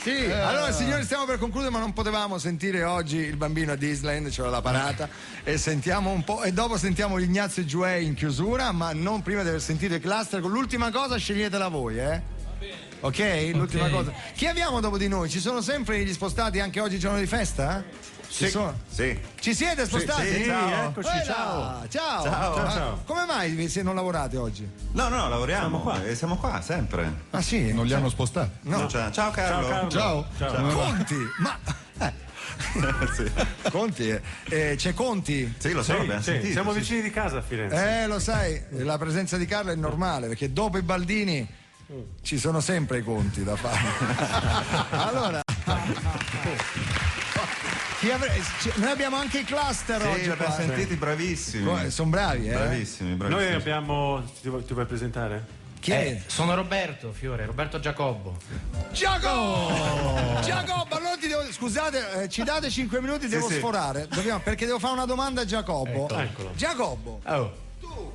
A: Sì, allora signori, stiamo per concludere, ma non potevamo sentire oggi il bambino a Disneyland, cioè la parata, e sentiamo un po', e dopo sentiamo Ignazio Giuè in chiusura, ma non prima di aver sentito i cluster. Con l'ultima cosa sceglietela voi, ok? L'ultima cosa. Chi abbiamo dopo di noi? Ci sono sempre gli spostati anche oggi, giorno di festa? Ci sono?
K: Sì.
A: Ci siete spostati?
K: Sì, ciao.
A: Eccoci,
K: Ciao.
A: Ciao. Come mai se non lavorate oggi?
K: No, lavoriamo. Siamo qua sempre.
A: Ah sì?
I: Non li hanno spostati?
A: No.
K: Ciao Carlo.
I: Ciao.
A: Conti, ma...
K: Sì.
A: Conti, c'è Conti?
K: Sì, lo so, abbiamo sentito.
L: Siamo vicini di casa a Firenze.
A: Lo sai, la presenza di Carlo è normale, perché dopo i Baldini ci sono sempre i conti da fare. Allora, noi abbiamo anche i cluster oggi.
K: Sì, abbiamo sentiti, bravissimi.
A: Sono bravi,
K: Bravissimi.
L: Noi abbiamo. Ti vuoi presentare?
A: Chi è?
M: Sono Roberto Fiore, Roberto Giacobbo.
A: Giacobbo, allora ti devo. Scusate, ci date 5 minuti, devo sforare. Perché devo fare una domanda a Giacobbo.
L: Eccolo.
A: Giacobbo, tu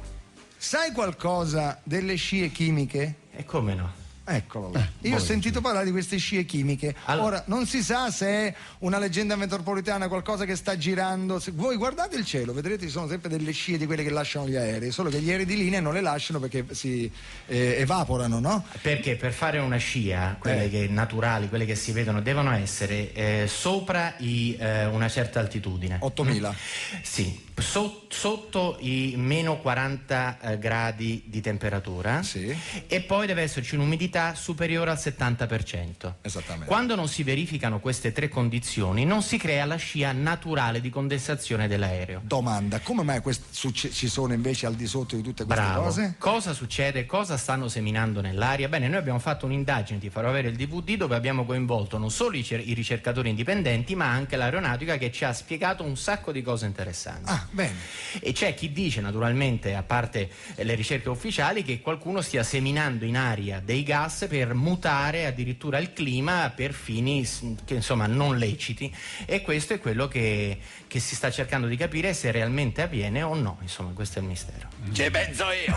A: sai qualcosa delle scie chimiche?
M: E come no?
A: Eccolo là. Io ho sentito parlare di queste scie chimiche. Ora non si sa se è una leggenda metropolitana, qualcosa che sta girando. Se voi guardate il cielo, vedrete ci sono sempre delle scie di quelle che lasciano gli aerei, solo che gli aerei di linea non le lasciano perché si evaporano, no?
M: Perché per fare una scia, quelle che naturali, quelle che si vedono, devono essere sopra una certa altitudine.
A: 8000.
M: Sì. Sotto i meno 40 gradi di temperatura, e poi deve esserci un'umidità superiore al 70%.
A: Esattamente.
M: Quando non si verificano queste tre condizioni non si crea la scia naturale di condensazione dell'aereo.
A: Domanda, come mai ci sono invece al di sotto di tutte queste cose?
M: Cosa succede? Cosa stanno seminando nell'aria? Bene, noi abbiamo fatto un'indagine, ti farò avere il DVD, dove abbiamo coinvolto non solo i ricercatori indipendenti ma anche l'aeronautica, che ci ha spiegato un sacco di cose interessanti.
A: Bene.
M: E c'è chi dice, naturalmente, a parte le ricerche ufficiali, che qualcuno stia seminando in aria dei gas per mutare addirittura il clima per fini che insomma non leciti, e questo è quello che si sta cercando di capire se realmente avviene o no. Insomma, questo è il mistero.
N: Ci penso io.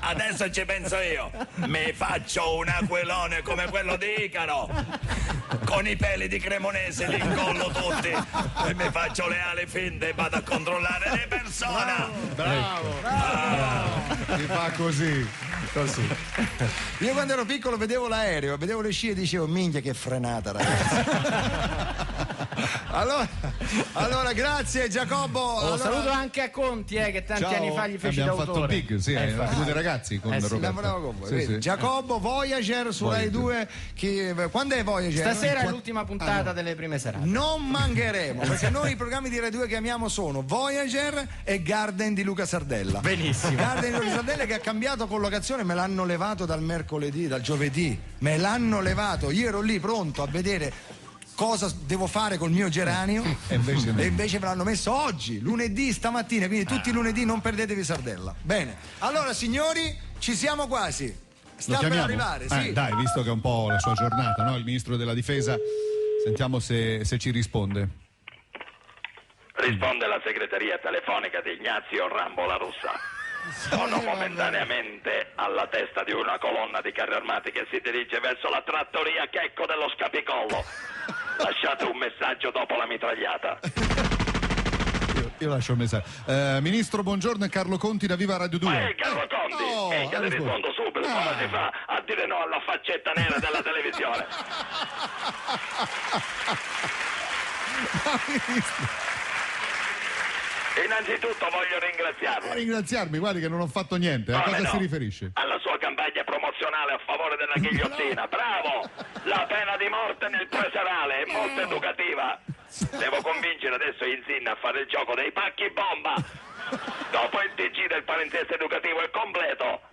N: Adesso ci penso io. Mi faccio un aquilone come quello di Icaro, con i peli di Cremonese li incollo tutti e mi faccio le ali finte e vado a controllare le persone.
A: Bravo. Si fa così. Io quando ero piccolo vedevo l'aereo, vedevo le scie e dicevo minchia che frenata, ragazzi. Allora grazie Giacobbo.
M: Saluto anche a Conti, che tanti anni fa gli feci
I: abbiamo
M: d'autore.
I: fatto Big, figlio dei ragazzi con Roberto.
A: Lavoravo con voi. Giacobbo, Voyager su Rai 2. Quando è Voyager?
M: Stasera è l'ultima puntata delle prime serate.
A: Non mancheremo, perché noi i programmi di Rai 2 che amiamo sono Voyager e Garden di Luca Sardella.
M: Benissimo.
A: Garden di Luca Sardella, che ha cambiato collocazione, me l'hanno levato dal mercoledì, dal giovedì. Me l'hanno levato. Io ero lì pronto a vedere cosa devo fare col mio geranio e invece me l'hanno messo oggi, lunedì, stamattina, quindi tutti i lunedì non perdetevi Sardella. Bene, allora signori, ci siamo quasi, sta per arrivare, sì.
I: Dai, visto che è un po' la sua giornata, no? Il ministro della difesa, sentiamo se ci risponde.
N: Risponde la segreteria telefonica di Ignazio Rambo La Russa. Sono momentaneamente alla testa di una colonna di carri armati che si dirige verso la trattoria Checco dello Scapicollo. Lasciate un messaggio dopo la mitragliata.
I: Io lascio il messaggio. Ministro, buongiorno, è Carlo Conti da Viva Radio 2.
N: Carlo Conti, io ti rispondo subito. Come si fa a dire no alla faccetta nera della televisione? Innanzitutto voglio ringraziarlo.
I: Ringraziarmi, guardi che non ho fatto niente. A cosa si riferisce?
N: Alla sua campagna promozionale a favore della ghigliottina. Bravo! La pena di morte nel preserale è molto educativa. Devo convincere adesso Inzin a fare il gioco dei pacchi bomba. Dopo il TG del palinsesto educativo è completo.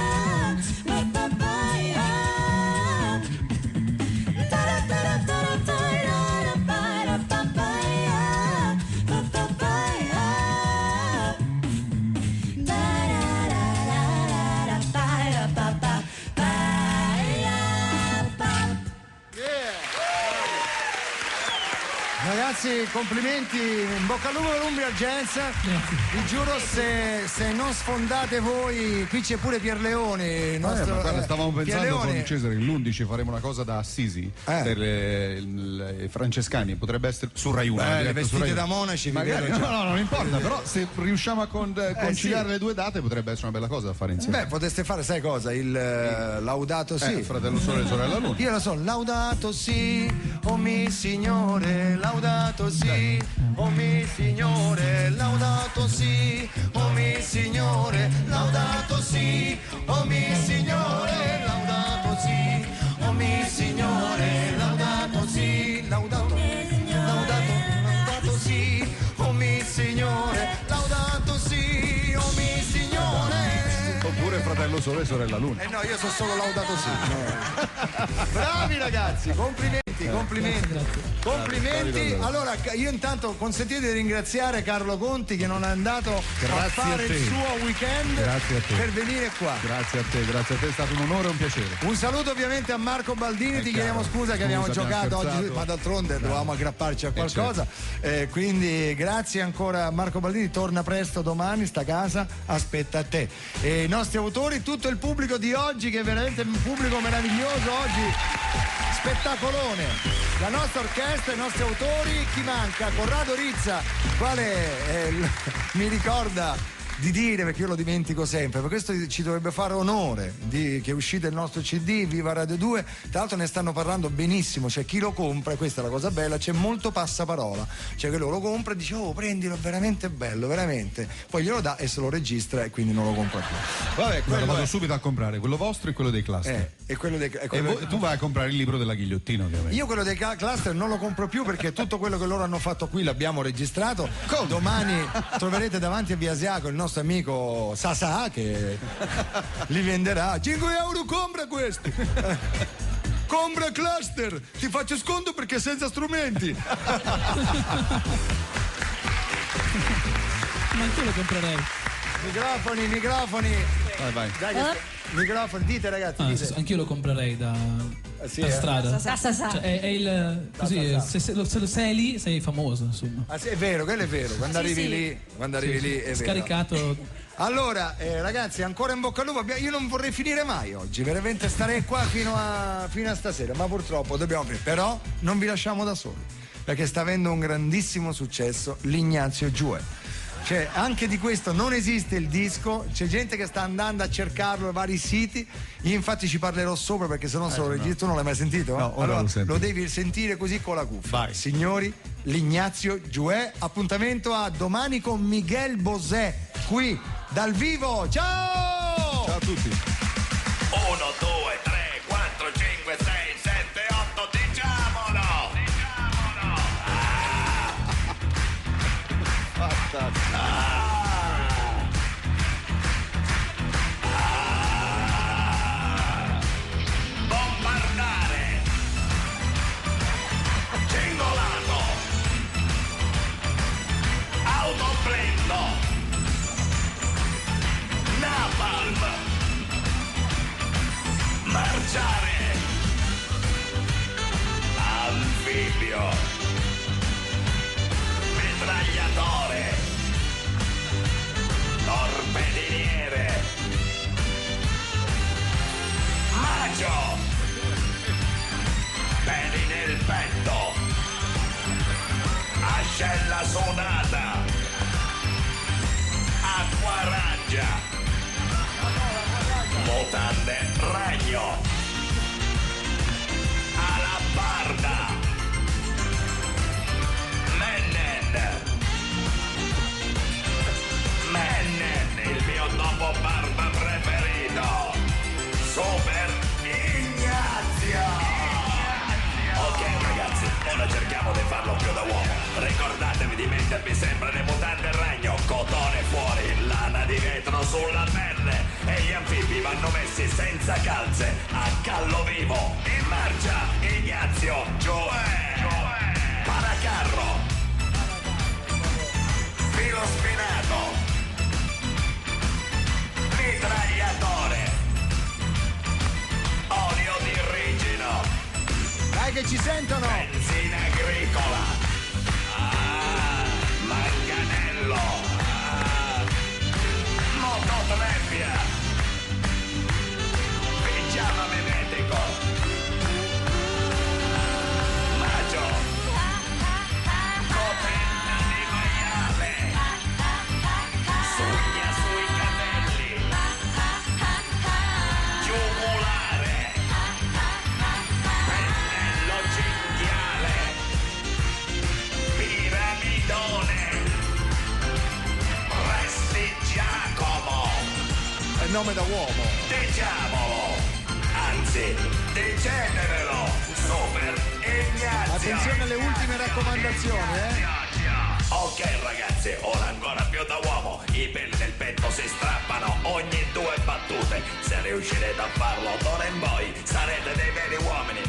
A: Ragazzi, complimenti, in bocca al lupo per Umbria Jazz. Vi giuro, se non sfondate voi, qui c'è pure Pierleone.
I: Guarda, stavamo pensando
A: Pierleone.
I: con Cesare che l'11 faremo una cosa da Assisi per i francescani, potrebbe essere su Rai 1.
A: Vestiti da monaci, vi
I: magari,
A: vedo già.
I: no, non importa, però se riusciamo a conciliare le due date potrebbe essere una bella cosa da fare insieme.
A: Beh, potreste fare, sai cosa? Il Laudato Si.
I: Fratello Sole e Sorella Luna.
A: Io lo so, Laudato Si, oh mi Signore, Laudato Si, oh mi Signore, Laudato Si, oh mi Signore, Laudato Si, oh mi Signore, Laudato Si, oh mi Signore, Laudato Si, Laudato Si, oh mi Signore, Laudato Si, oh mi Signore.
I: Oppure Fratello Sole e Sorella Luna.
A: No, io sono solo Laudato Si. Bravi ragazzi, complimenti. Allora, io intanto consentite di ringraziare Carlo Conti che non è andato a fare il suo weekend per venire qua.
I: Grazie a te, è stato un onore e un piacere.
A: Un saluto ovviamente a Marco Baldini, ti chiediamo scusa che abbiamo giocato oggi, ma d'altronde dovevamo aggrapparci a qualcosa. Quindi grazie ancora a Marco Baldini, torna presto domani, sta casa, aspetta a te. E i nostri autori, tutto il pubblico di oggi, che è veramente un pubblico meraviglioso oggi. Spettacolone, la nostra orchestra, i nostri autori, chi manca? Corrado Rizza, quale mi ricorda di dire, perché io lo dimentico sempre, per questo ci dovrebbe fare onore che è uscito il nostro CD, Viva Radio 2, tra l'altro ne stanno parlando benissimo, cioè chi lo compra, e questa è la cosa bella, c'è molto passaparola, cioè che lo compra e dice oh prendilo, è veramente bello, veramente, poi glielo dà e se lo registra e quindi non lo compra più.
I: Vabbè, quello vado subito a comprare, quello vostro e quello dei cluster.
A: E quello dei
I: tu vai a comprare il libro della ghigliottina, ovviamente.
A: Io quello dei cluster non lo compro più perché tutto quello che loro hanno fatto qui l'abbiamo registrato. Domani troverete davanti a Via Asiaco il nostro amico Sasà che li venderà. 5 euro compra questi. Compra cluster, ti faccio sconto perché senza strumenti.
D: Ma anch'io lo comprerei.
A: Microfoni.
I: Vai.
A: Dai, microfoni, dite ragazzi. Dite.
D: Anch'io lo comprerei da strada. Cioè, è il così, se lo sei lì sei famoso, insomma.
A: Sì, è vero, quello è vero. Quando arrivi lì è vero.
D: Scaricato.
A: Allora, ragazzi, ancora in bocca al lupo. Io non vorrei finire mai oggi, veramente starei qua fino a stasera, ma purtroppo dobbiamo finire. Però non vi lasciamo da soli, perché sta avendo un grandissimo successo l'Ignazio Giuè. Cioè, anche di questo non esiste il disco, c'è gente che sta andando a cercarlo ai vari siti. Io infatti ci parlerò sopra perché sennò se lo registro non l'hai mai sentito?
I: No,
A: allora
I: lo
A: devi sentire così con la cuffia.
I: Vai.
A: Signori, l'Ignazio Giuè, appuntamento a domani con Miguel Bosé qui dal vivo. Ciao!
I: Ciao a tutti.
N: 1, 2, 3, 4, 5, 6, 7, 8, diciamolo! Bombardare! Cingolato! Autoblendo! Napalm! Marciare! Anfibio! Mitragliatore! Torpediniere! Macio! Peli nel petto! Ascella sudata! Acquaraggia! Mutande ragno! Alabarda! Mennen, il mio dopo barba preferito! Super Ignazio! Ok ragazzi, ora cerchiamo di farlo più da uomo. Ricordatevi di mettervi sempre le mutande ragno, cotone fuori, lana di vetro sulla pelle. E gli anfibi vanno messi senza calze, a callo vivo. In marcia, Ignazio Giuè! Paracarro! Filo spinato! Mitragliatore! Olio di rigino!
A: Dai che ci sentono!
N: Benzina agricola! tranquillo. Motonebbia. Pigiama mimetico. Maggio. Coperta di maiale. Sugna sui capelli. Giugulare. Pennello cinghiale. Piramidone. Resti Giacomo.
A: È il nome da uomo.
N: Diciamolo. Anzi, degenerelo. Super Ignazio.
A: Attenzione alle ultime raccomandazioni,
N: Ok ragazzi, ora ancora più da uomo. I peli del petto si strappano ogni 2 battute. Se riuscirete a farlo d'ora in poi sarete dei veri uomini.